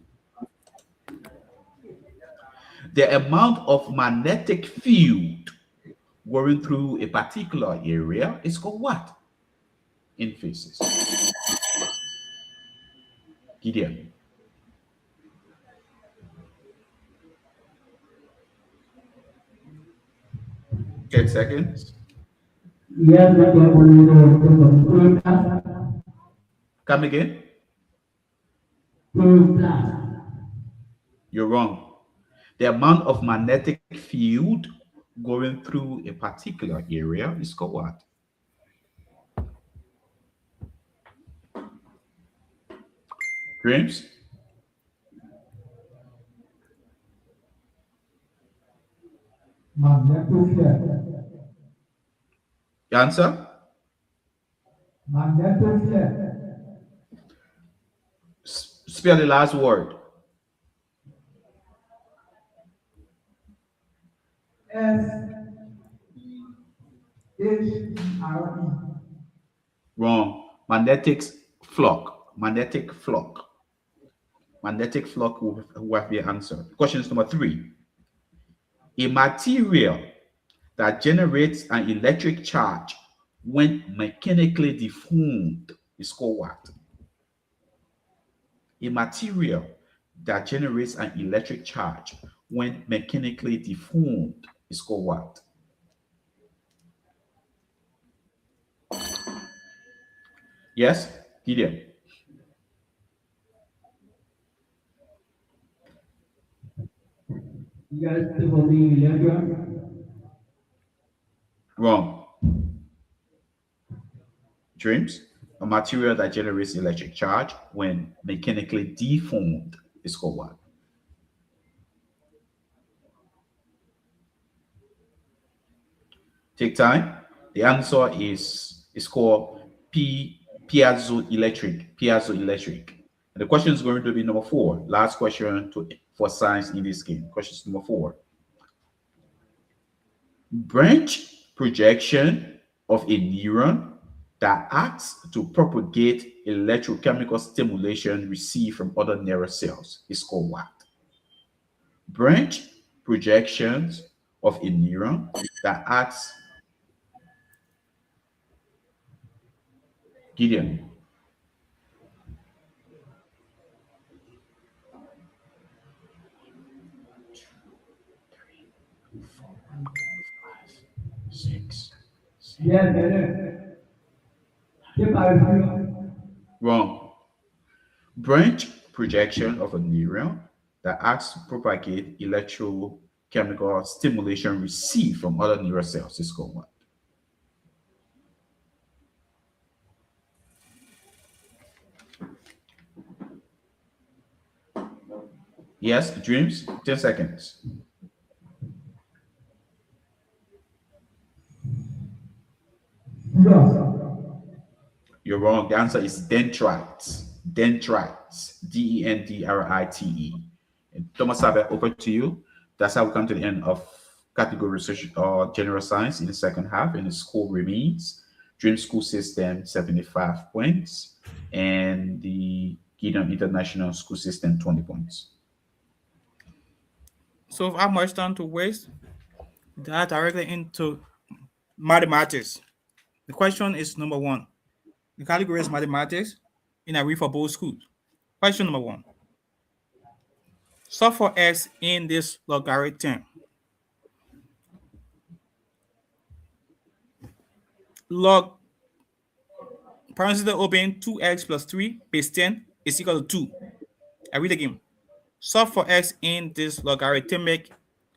The amount of magnetic field going through a particular area is called what in physics? Gideon. 10 seconds. Yes, Come again. You're wrong. The amount of magnetic field going through a particular area is called what? Dreams? Magnetosphere. Answer? Magnetosphere. Spell the last word. S-H-E-R-E. Wrong. Magnetic flux. Magnetic flux. Magnetic flux will have the answer. Question number 3. A material that generates an electric charge when mechanically deformed is called what? A material that generates an electric charge when mechanically deformed is called what? Yes, Gideon. You guys still holding electron? Wrong. Dreams? A material that generates electric charge when mechanically deformed is called what? Take time. The answer is called piezoelectric. Piezoelectric. And the question is going to be number 4. Last question for science in this game. Question number 4. Branch projection of a neuron that acts to propagate electrochemical stimulation received from other neural cells is called what? Branch projections of a neuron that acts. Gideon. Yes, Wrong. Branch projection of a neuron that acts to propagate electrochemical stimulation received from other neural cells is called what? Yes, Dreams? 10 seconds. You're wrong. The answer is dendrites. Dendrites. D-E-N-D-R-I-T-E. And Thomas Sabe, over to you. That's how we come to the end of category research or general science in the second half. And the score remains Dream School System 75 points and the Gideon International School System 20 points. So if I have much time to waste, dive directly into mathematics. The question is number 1. The category is mathematics in a read for both schools. Question number 1. Solve for x in this logarithm. Log parentheses open 2x plus 3 base 10 is equal to 2. I read again. Solve for x in this logarithmic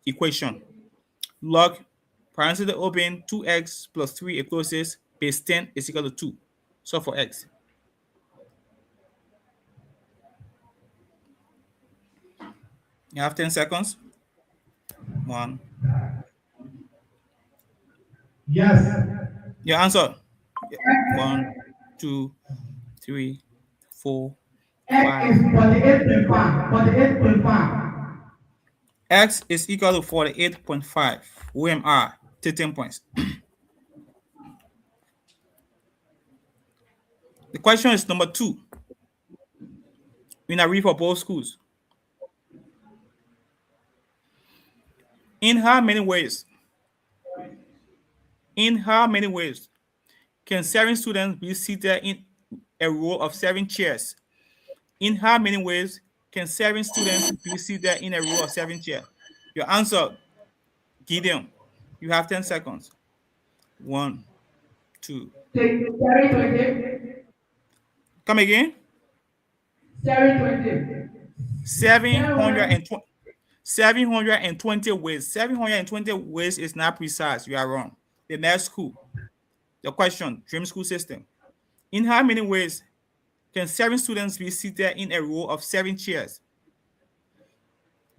equation. Log parentheses open 2x plus 3 equals base 10 is equal to 2. Solve for x. You have 10 seconds. 1. Yes. Your answer. 1, 2, 3, 4, X 5. is 48.5. 48.5. X is equal to 48.5. OMR. take 10 points. The question is number 2. We now read for both schools. In how many ways can 7 students be seated in a row of 7 chairs? In how many ways can 7 students be seated in a row of 7 chairs? Your answer, Gideon. You have 10 seconds. 1, 2. Come again? 720 ways. 720 ways is not precise. You are wrong. The next school. The question, DRIMS school system. In how many ways can 7 students be seated in a row of 7 chairs?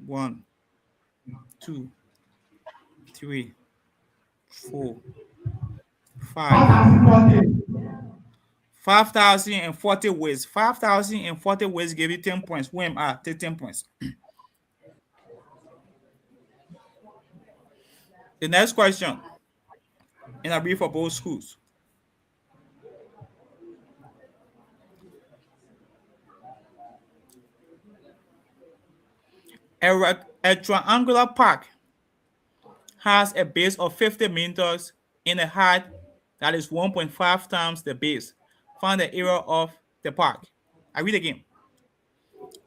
1, 2, 3, 4, 5. 5,040 ways. 5,040 ways give you 10 points. Who am I? Take 10 points. The next question, and I read for both schools. A triangular park has a base of 50 meters and a height that is 1.5 times the base. Find the area of the park. I read again.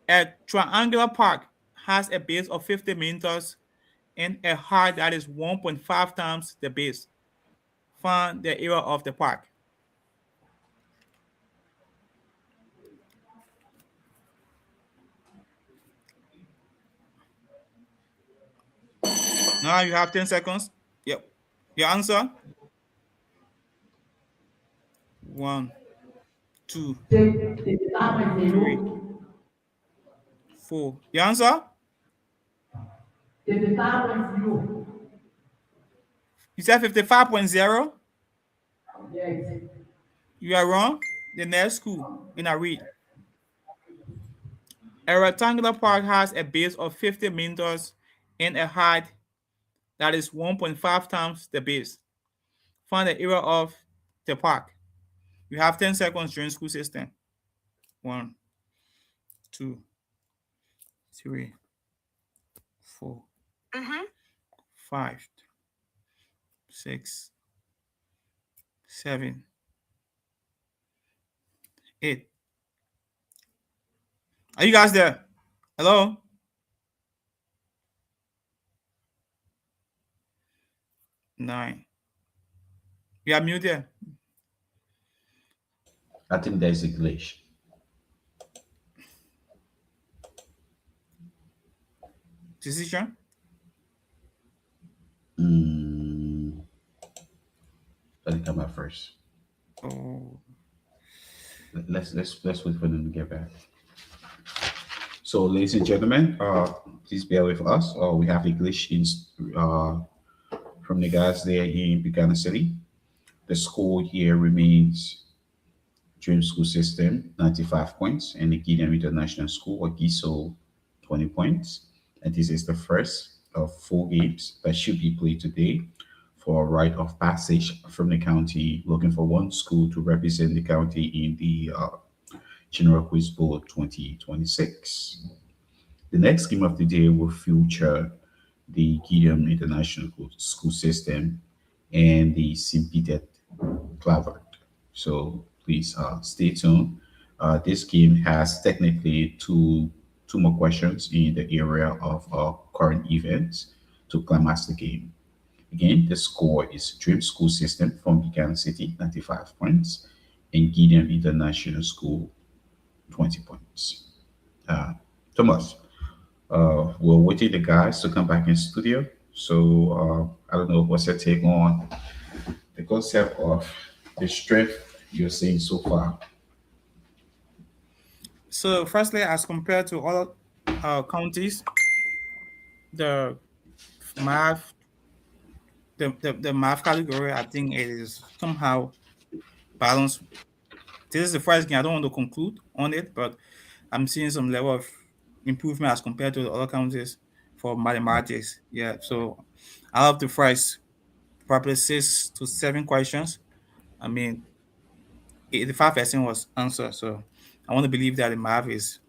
A triangular park has a base of 50 meters and a height that is 1.5 times the base. Find the area of the park. Now you have 10 seconds. Yep. Your answer? 1, 2, 3, 4. Your answer? 55.0. You said 55.0? Yes. You are wrong. The next school, and I read. A rectangular park has a base of 50 meters and a height that is 1.5 times the base. Find the area of the park. You have 10 seconds during school system. 1, 2, 3, 4, 5, 6, 7, 8. Are you guys there? Hello? Nine. You are muted. I think there's a glitch. Decision? Let it come out first. Oh. Let's wait for them to get back. So, ladies and gentlemen, please bear with us. We have a glitch from the guys there in Buchanan City. The score here remains DRIMS school system 95 points, and the Gideon International School or GISO 20 points. And this is the first of 4 games that should be played today for a rite of passage from the county, looking for one school to represent the county in the General Quiz Bowl 2026. The next game of the day will feature the Gideon International School System and the Simpeted Clavert. So please stay tuned. This game has technically two more questions in the area of current events to climax the game. Again, the score is DRIMS School System from Buchanan City, 95 points, and Gideon International School, 20 points. Thomas, we're waiting the guys to come back in studio. So I don't know what's your take on the concept of the strength you're seeing so far. So, firstly, as compared to other counties, the math category, I think it is somehow balanced. This is the first game. I don't want to conclude on it, but I'm seeing some level of improvement as compared to the other counties for mathematics. Yeah, so I love the first probably 6 to 7 questions. I mean, 85% was answered. So I want to believe that the math is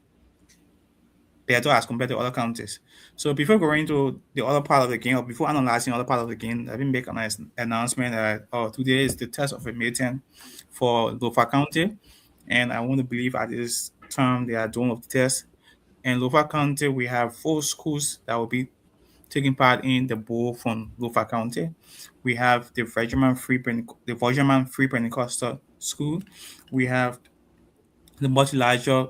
better as compared to other counties. So before going to the other part of the game, or before analyzing the other part of the game, let me make an announcement that today is the test of a meeting for Lofa County, and I want to believe at this time they are doing the test. In Lofa County, we have 4 schools that will be taking part in the bowl from Lofa County. We have the Virgin Free Pentecostal School. We have the multi-larger,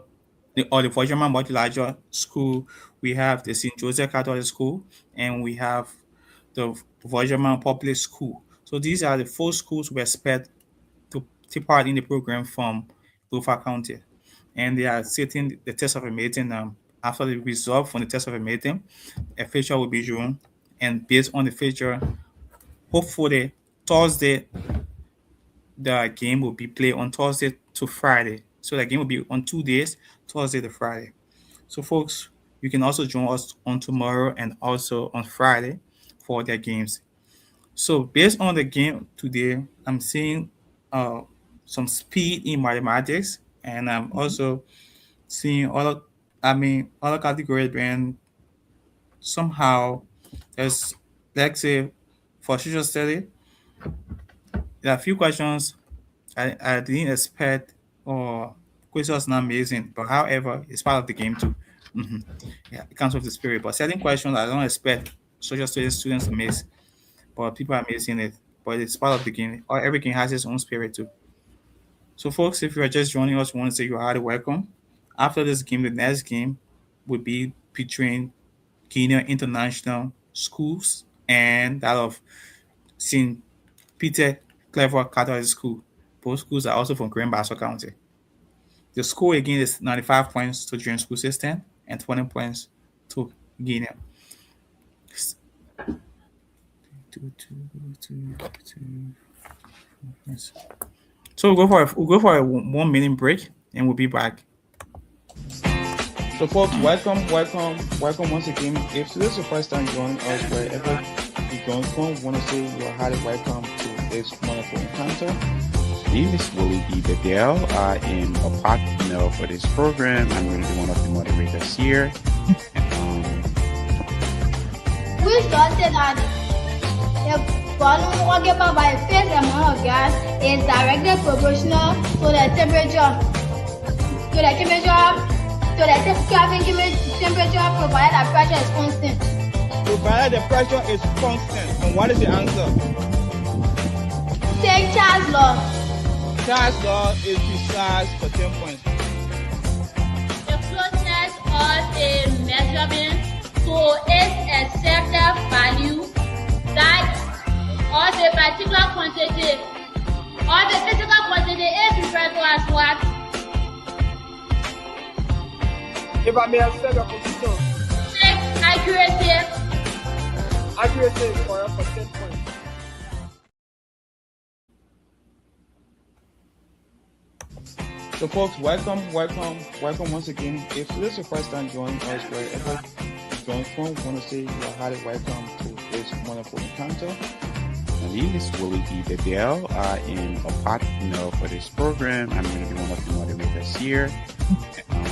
the Virgin multi-larger school. We have the St. Joseph Catholic School, and we have the Virgin Public School. So these are the 4 schools we expect to take part in the program from Lofa County, and they are sitting the test of a meeting. After the result from the test of a meeting, a feature will be shown, and based on the feature, hopefully Thursday, the game will be played on Thursday to Friday. So the game will be on 2 days, Thursday to Friday. So folks, you can also join us on tomorrow and also on Friday for their games. So based on the game today, I'm seeing some speed in mathematics, and I'm also seeing other categories being somehow there's, let's say, for social study, there are a few questions I didn't expect, or questions not amazing, but however, it's part of the game too. Yeah, it comes with the spirit. But certain questions I don't expect social studies students to miss, but people are missing it. But it's part of the game. Or every game has its own spirit too. So, folks, if you are just joining us, we want to say you are highly welcome. After this game, the next game will be between Gideon International Schools and that of St. Peter Clever Catholic School. Both schools are also from Bassa County. The score again is 95 points to Dream School System and 20 points to Gideon. So we'll go for a 1 minute break, and we'll be back. So folks, welcome once again. If this is your first time joining us, wherever you join from, we want to say you are highly welcome to this wonderful encounter. My name is Willie E. Bedell. I am a partner for this program. I'm going to be one of the moderators here. We started that the volume walking by a phase amount of gas is directly proportional to the temperature. So the cabin temperature provided that pressure is constant. Provided the pressure is constant. And what is the answer? Take Charles' law. Charles' law is precise for 10 points. The closeness of a measurement to its accepted value that of a particular quantity or the physical quantity is referred to as what? If I may have said your position. Check accuracy. Accuracy is correct for 10 points. So folks, welcome once again. If this is your first time joining us, wherever you join from, we want to say you are highly welcome to this wonderful encounter. My name is Willie E. Bedell. I am a partner for this program. I'm going to be one of the moderators here.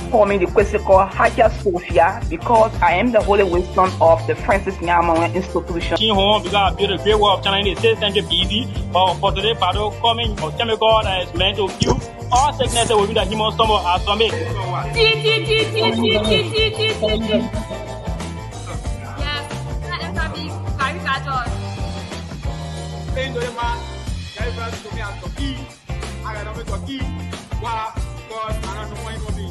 Call me the Kwesiko Hakia Sophia because I am the holy wisdom of the Francis Nyaman institution. Home because I built a great work of China in the 6th century BC. But for today, battle coming of chemical that is meant to kill all sickness will be the human stomach as some it. Yes, that can be caricatures. Saying to the man, guys, to me as a key. I got to make a key. Why? Because I don't know what it will be.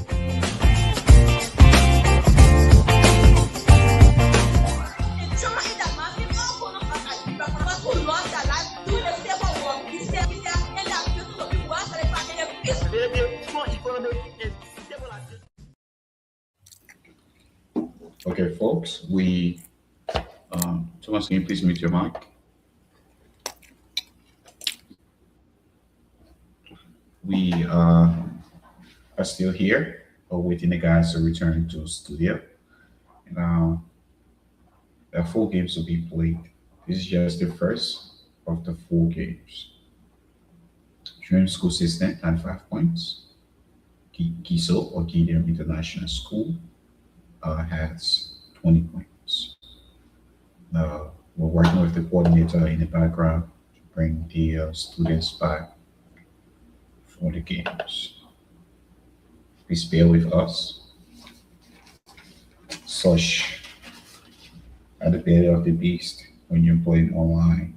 Okay, folks, Thomas, can you please mute your mic? We are still here, waiting the guys to return to studio. And there are 4 games to be played. This is just the first. of the 4 games. Dream School System had 5 points. GISO or Gideon International School has 20 points. We're working with the coordinator in the background to bring the students back for the games. Please bear with us. Such are the belly of the beast when you're playing online.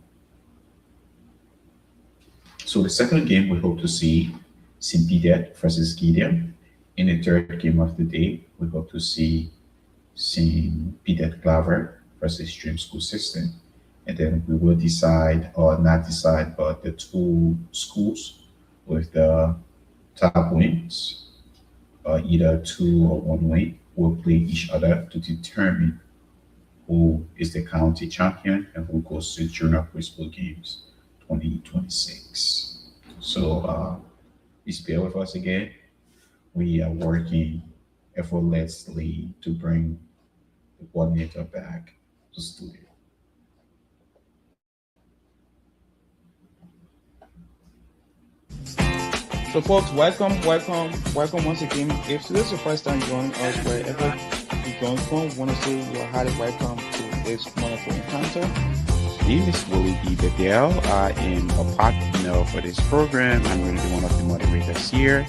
So the second game we hope to see Simpidet versus Gideon. In the third game of the day, we hope to see Simpidet Claver versus Dream School System. And then we will decide, or not decide, but the 2 schools with the top wins, either 2 or 1 win, will play each other to determine who is the county champion and who goes to Junior Baseball Games 2026. So please bear with us again. We are working effortlessly to bring the coordinator back to studio. So, folks, welcome once again. If this is your first time joining us, wherever you're going from, want to say you're highly welcome to this wonderful encounter. My name is Willie E. Bedell. I am a partner for this program. I'm going to be one of the moderators here.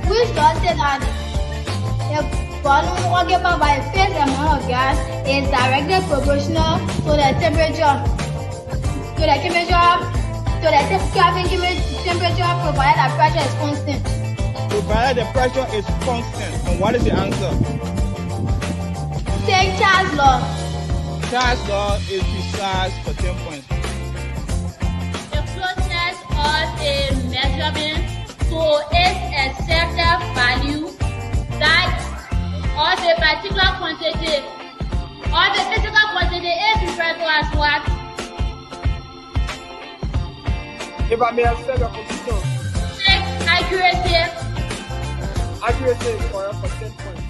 We started that the volume occupied by a fixed amount of gas is directly proportional to the temperature provided that pressure is constant. Provided the pressure is constant. And what is the answer? Take Charles' law. Charles' law is precise for 10 points. The closeness of a measurement to its accepted value that of a particular quantity or the physical quantity is referred to as what? If I may have said your position. Accuracy. Accuracy is for 10 points.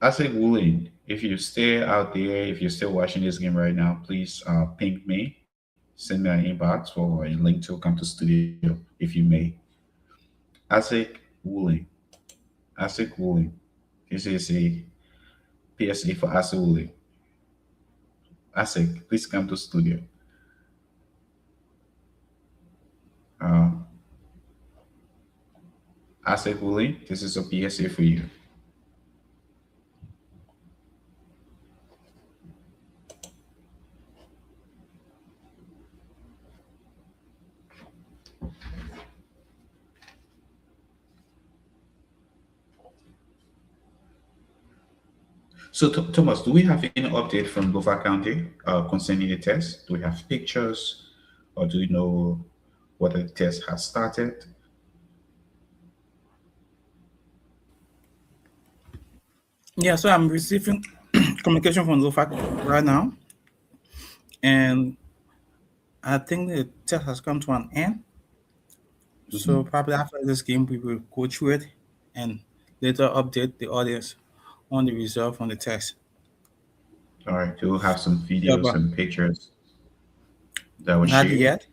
Asik Woolen, if you stay out there, if you're still watching this game right now, please ping me, send me an inbox for a link to come to studio, if you may. Asik Woolen, this is a PSA for Asik Woolen. Asik, please come to studio. Asik Woolen, this is a PSA for you. So, Thomas, do we have any update from Gova County concerning the test? Do we have pictures, or do you know whether the test has started? Yeah, so I'm receiving communication from Lofac right now, and I think the test has come to an end. So probably after this game, we will go through it and later update the audience on the result from the test. All right, we'll have some videos and pictures that was Not shared. yet.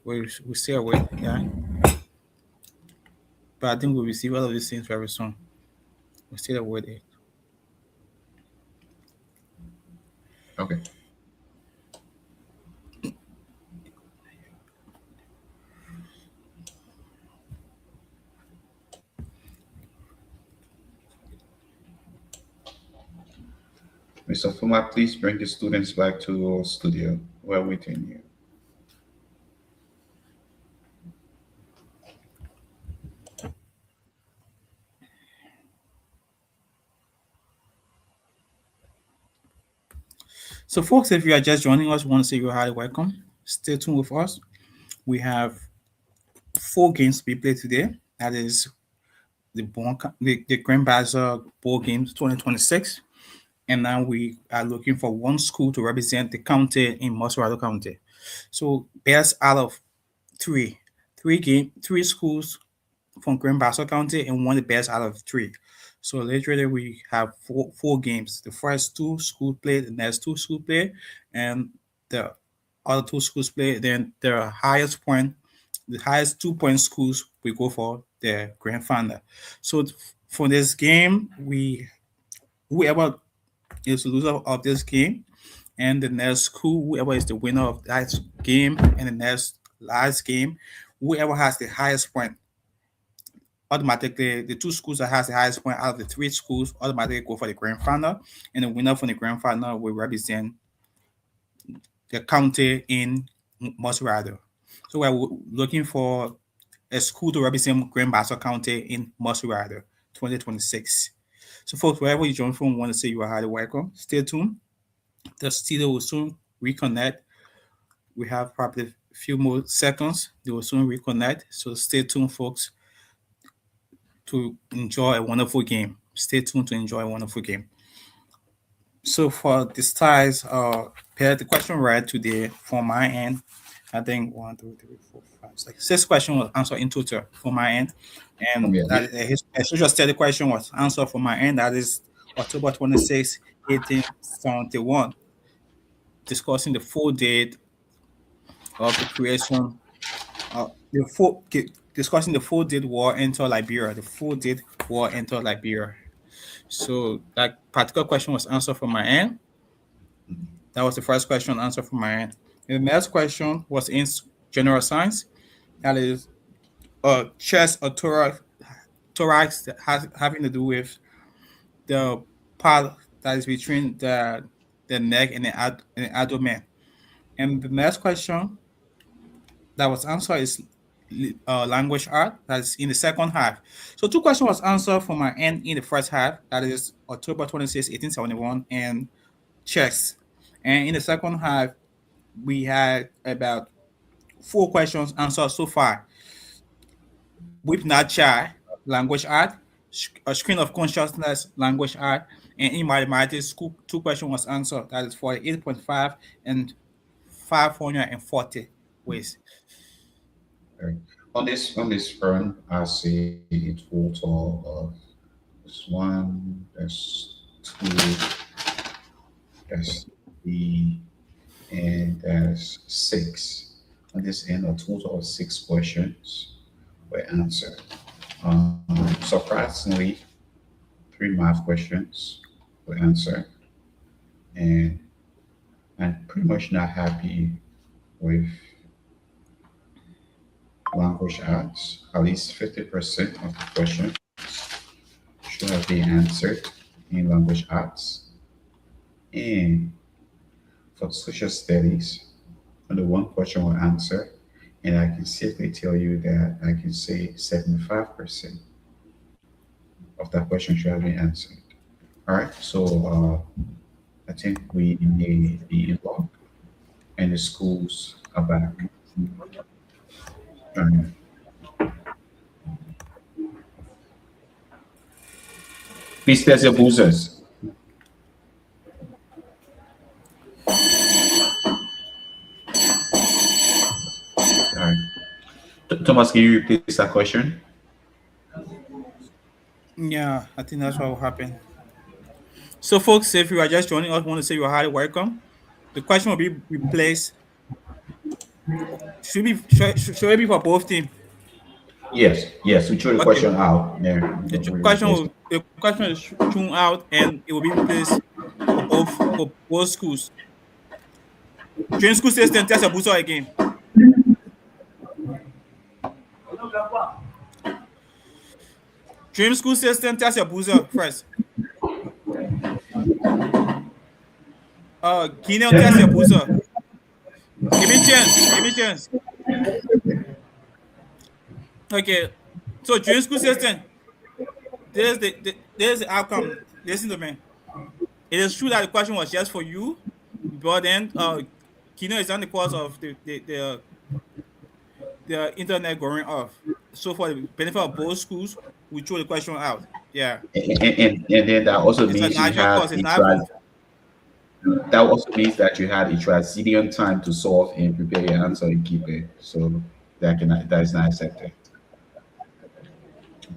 We still wait. Yeah. But I think we'll receive all of these things very soon. We're still waiting. Okay. Mr. Fuma, please bring the students back to our studio. We're waiting here. So, folks, if you are just joining us, we want to say you're highly welcome. Stay tuned with us. We have 4 games to be played today. That is the Grand Bassa Bowl Games 2026. And now we are looking for 1 school to represent the county in Mosserado County. So best out of 3 three schools from Grand Bassa County and won the best out of three. So literally we have four games. The first two schools played, the next two schools played, and the other two schools played. Then the highest 2-point schools we go for the grand final. So for this game, whoever is the loser of this game, and the next school, whoever is the winner of that game, and the next last game, whoever has the highest point, automatically the two schools that has the highest point out of the three schools automatically go for the grand final, and the winner from the grand final will represent the county in Musrado. So we're looking for a school to represent Grand Bassa County in Musrado 2026. So folks, wherever you join from, want to say you are highly welcome. Stay tuned. The studio will soon reconnect. We have probably a few more seconds. They will soon reconnect. So stay tuned, folks, to enjoy a wonderful game. Stay tuned to enjoy a wonderful game. So for the styles, the question read today from my end, I think 1, 2, 3, 4, 5, 6. 6 questions was answered in total from my end. And his social study question was answered from my end. That is October 26, 1871. Discussing the full date of the creation discussing the full date war entered Liberia. The full date war entered Liberia. So that particular question was answered from my end. That was the first question answered from my end. The next question was in general science. That is chest or thorax having to do with the part that is between the neck and the abdomen. And the next question that was answered is language art. That's in the second half. So 2 questions was answered from my end in the first half. That is October 26, 1871, and chess. And in the second half, we had about 4 questions answered so far. Whip Not Shy, language art, a screen of consciousness, language art, and in mathematics, 2 questions was answered. That is 48.5 and 540 ways. Right. On this front, I see a total of this 1, there's 2, there's 3, and there's 6. On this end, a total of 6 questions were answered. Surprisingly, 3 math questions were answered, and I'm pretty much not happy with language arts. At least 50% of the questions should have been answered in language arts. And for social studies, only 1 question was answered, and I can safely tell you that I can say 75% of that question should have been answered. All right, so I think we may be in luck, and the schools are back. Please test your boosters. All right. Thomas, can you repeat that question? Yeah, I think that's what will happen. So, folks, if you are just joining us, I want to say you are highly welcome. The question will be replaced. Should it be for both teams? Yes, we threw the question out. Yeah. The question is thrown out, and it will be replaced for both schools. Dream School System, test your booster again. Dream School System, test your booster first. Gideon, test your booster. Give me chance. Okay, so Dream School System, there's the outcome. Listen to me. It is true that the question was just for you, but then Gideon is on the cause of the internet going off. So for the benefit of both schools, we throw the question out. Yeah. And then that also means that also means that you had a transition time to solve and prepare your answer and keep it. So that is not accepted.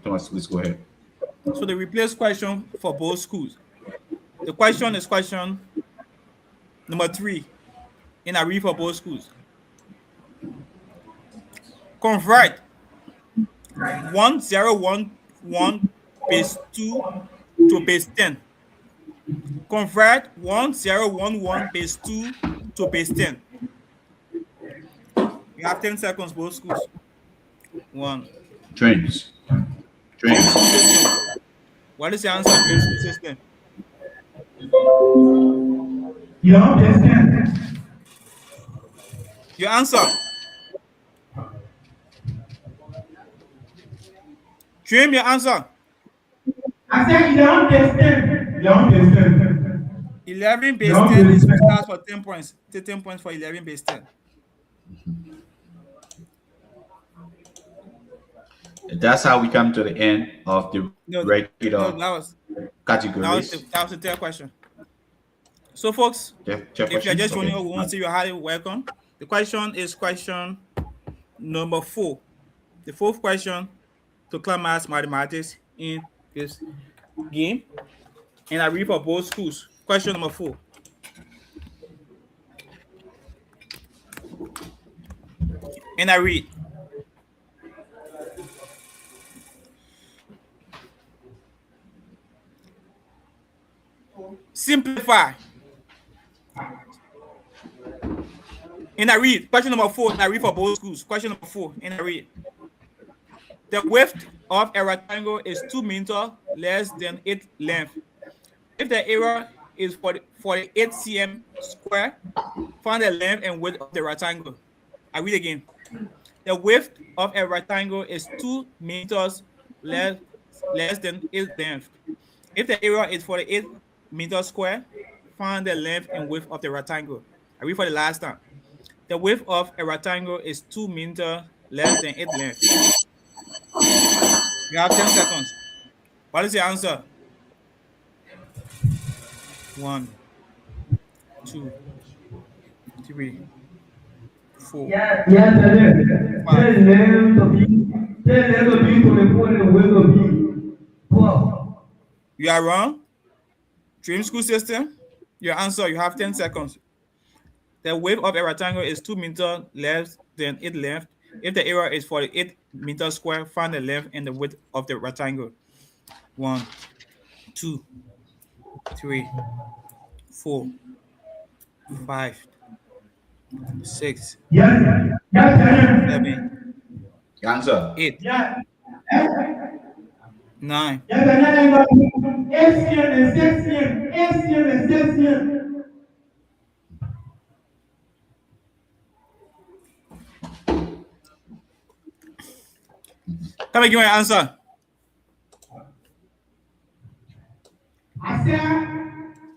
Thomas, please go ahead. So the replace question for both schools. The question is question number 3 in a read for both schools. Convert 1011 base 2 to base 10. Convert 1011 base 2 to base 10. You have 10 seconds, both schools. 1. DRIMS. DRIMS system. What is the answer, DRIMS system? You don't understand. Your answer. Dream, your answer. I said you don't understand. You don't understand. 11 base 10 is starts for 10 points. 10 points for 11 base 10. That's how we come to the end of the regular categories. That was the third question. So, folks, if you're just joining us, we want to say you're highly welcome. The question is question number 4. The fourth question to climax mathematics in this game. And I read for both schools. Question number 4. And I read. Simplify. And I read. Question number 4. And I read for both schools. Question number 4. And I read. The width of a rectangle is 2 meters less than its length. If the area is 48 cm square, find the length and width of the rectangle. I read again. The width of a rectangle is 2 meters less than its length. If the area is 48 meters square, find the length and width of the rectangle. I read for the last time. The width of a rectangle is 2 meters less than its length. You have 10 seconds. What is the answer? 1, 2, 3, 4. Yeah, sir. 5. You are wrong. Dream school system. Your answer, you have 10 seconds. The width of a rectangle is 2 meters less than its length. If the area is 48 meters square, find the length and the width of the rectangle. 1, 2, 3, 4, 5, 6, 7, Answer. 8, 9. Come and give me an answer. I said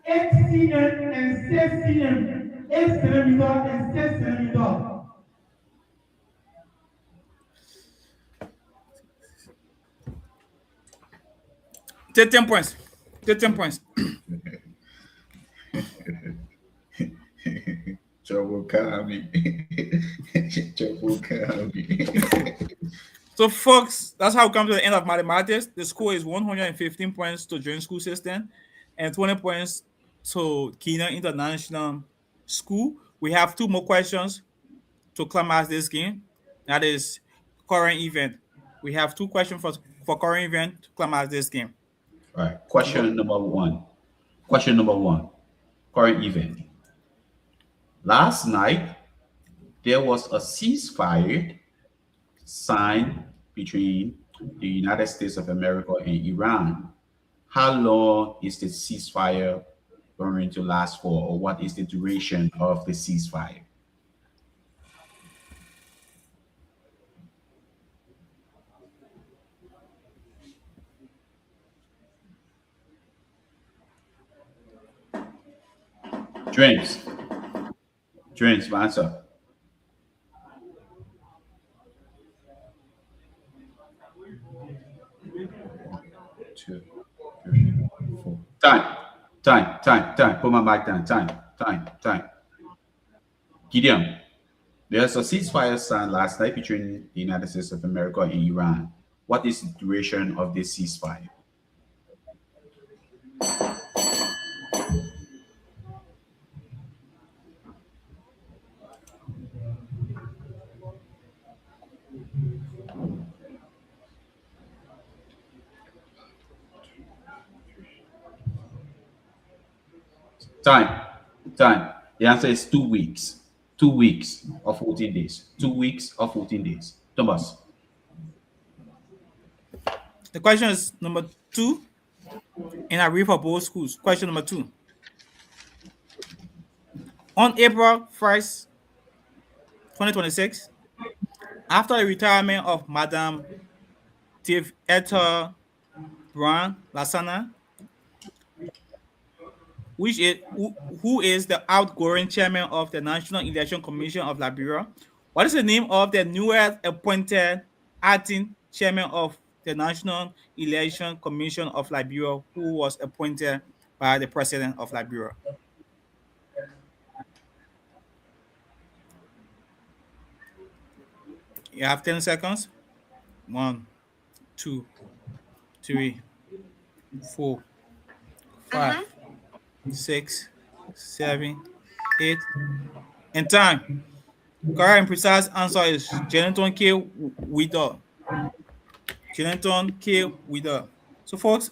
8 cm and 6 cm, 8 centimeters and 6 centimeters. Take 10 points. Take 10 points. Trouble coming. Trouble coming. So, folks, that's how we come to the end of mathematics. The score is 115 points to Dream School System and 20 points to Gideon International School. We have 2 more questions to climax this game. That is current event. We have 2 questions for current event to climax this game. All right. Question number 1. Question number 1. Current event. Last night, there was a ceasefire signed between the United States of America and Iran. How long is the ceasefire going to last for, or what is the duration of the ceasefire? Dreams, answer. 2, 3, 4. Time. Put my mic down. Time. Gideon, There's a ceasefire signed last night between the United States of America and Iran. What is the duration of this ceasefire? Time. Time. The answer is 2 weeks. 2 weeks or 14 days. 2 weeks or 14 days. Thomas. The question is number 2, and I read for both schools. Question number 2. On April 1st, 2026, after the retirement of Madame Etta Brown Lasana, who is the outgoing chairman of the National Election Commission of Liberia, what is the name of the newest appointed acting chairman of the National Election Commission of Liberia, who was appointed by the president of Liberia? You have 10 seconds. 1, 2, 3, 4, 5, 6, 7, 8, and time. Correct and precise answer is Jonathan K. Wither. Jonathan K. Wither. So, folks,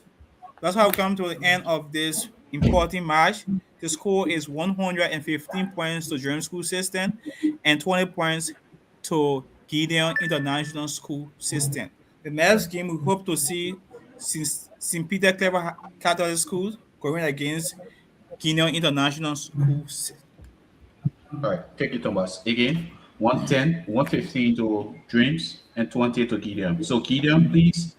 that's how we come to the end of this important match. The score is 115 points to German school system and 20 points to Gideon International School System. The next game we hope to see St. Peter Clever Catholic School going against Gideon International School System. All right, thank you, Thomas. Again, 110, 115 to DRIMS and 20 to Gideon. So Gideon, please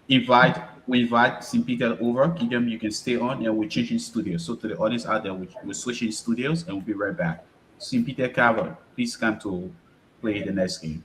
we invite St. Peter over. Gideon, you can stay on and we're changing studios. So to the audience out there, we're switching studios and we'll be right back. St. Peter Carver, please come to play the next game.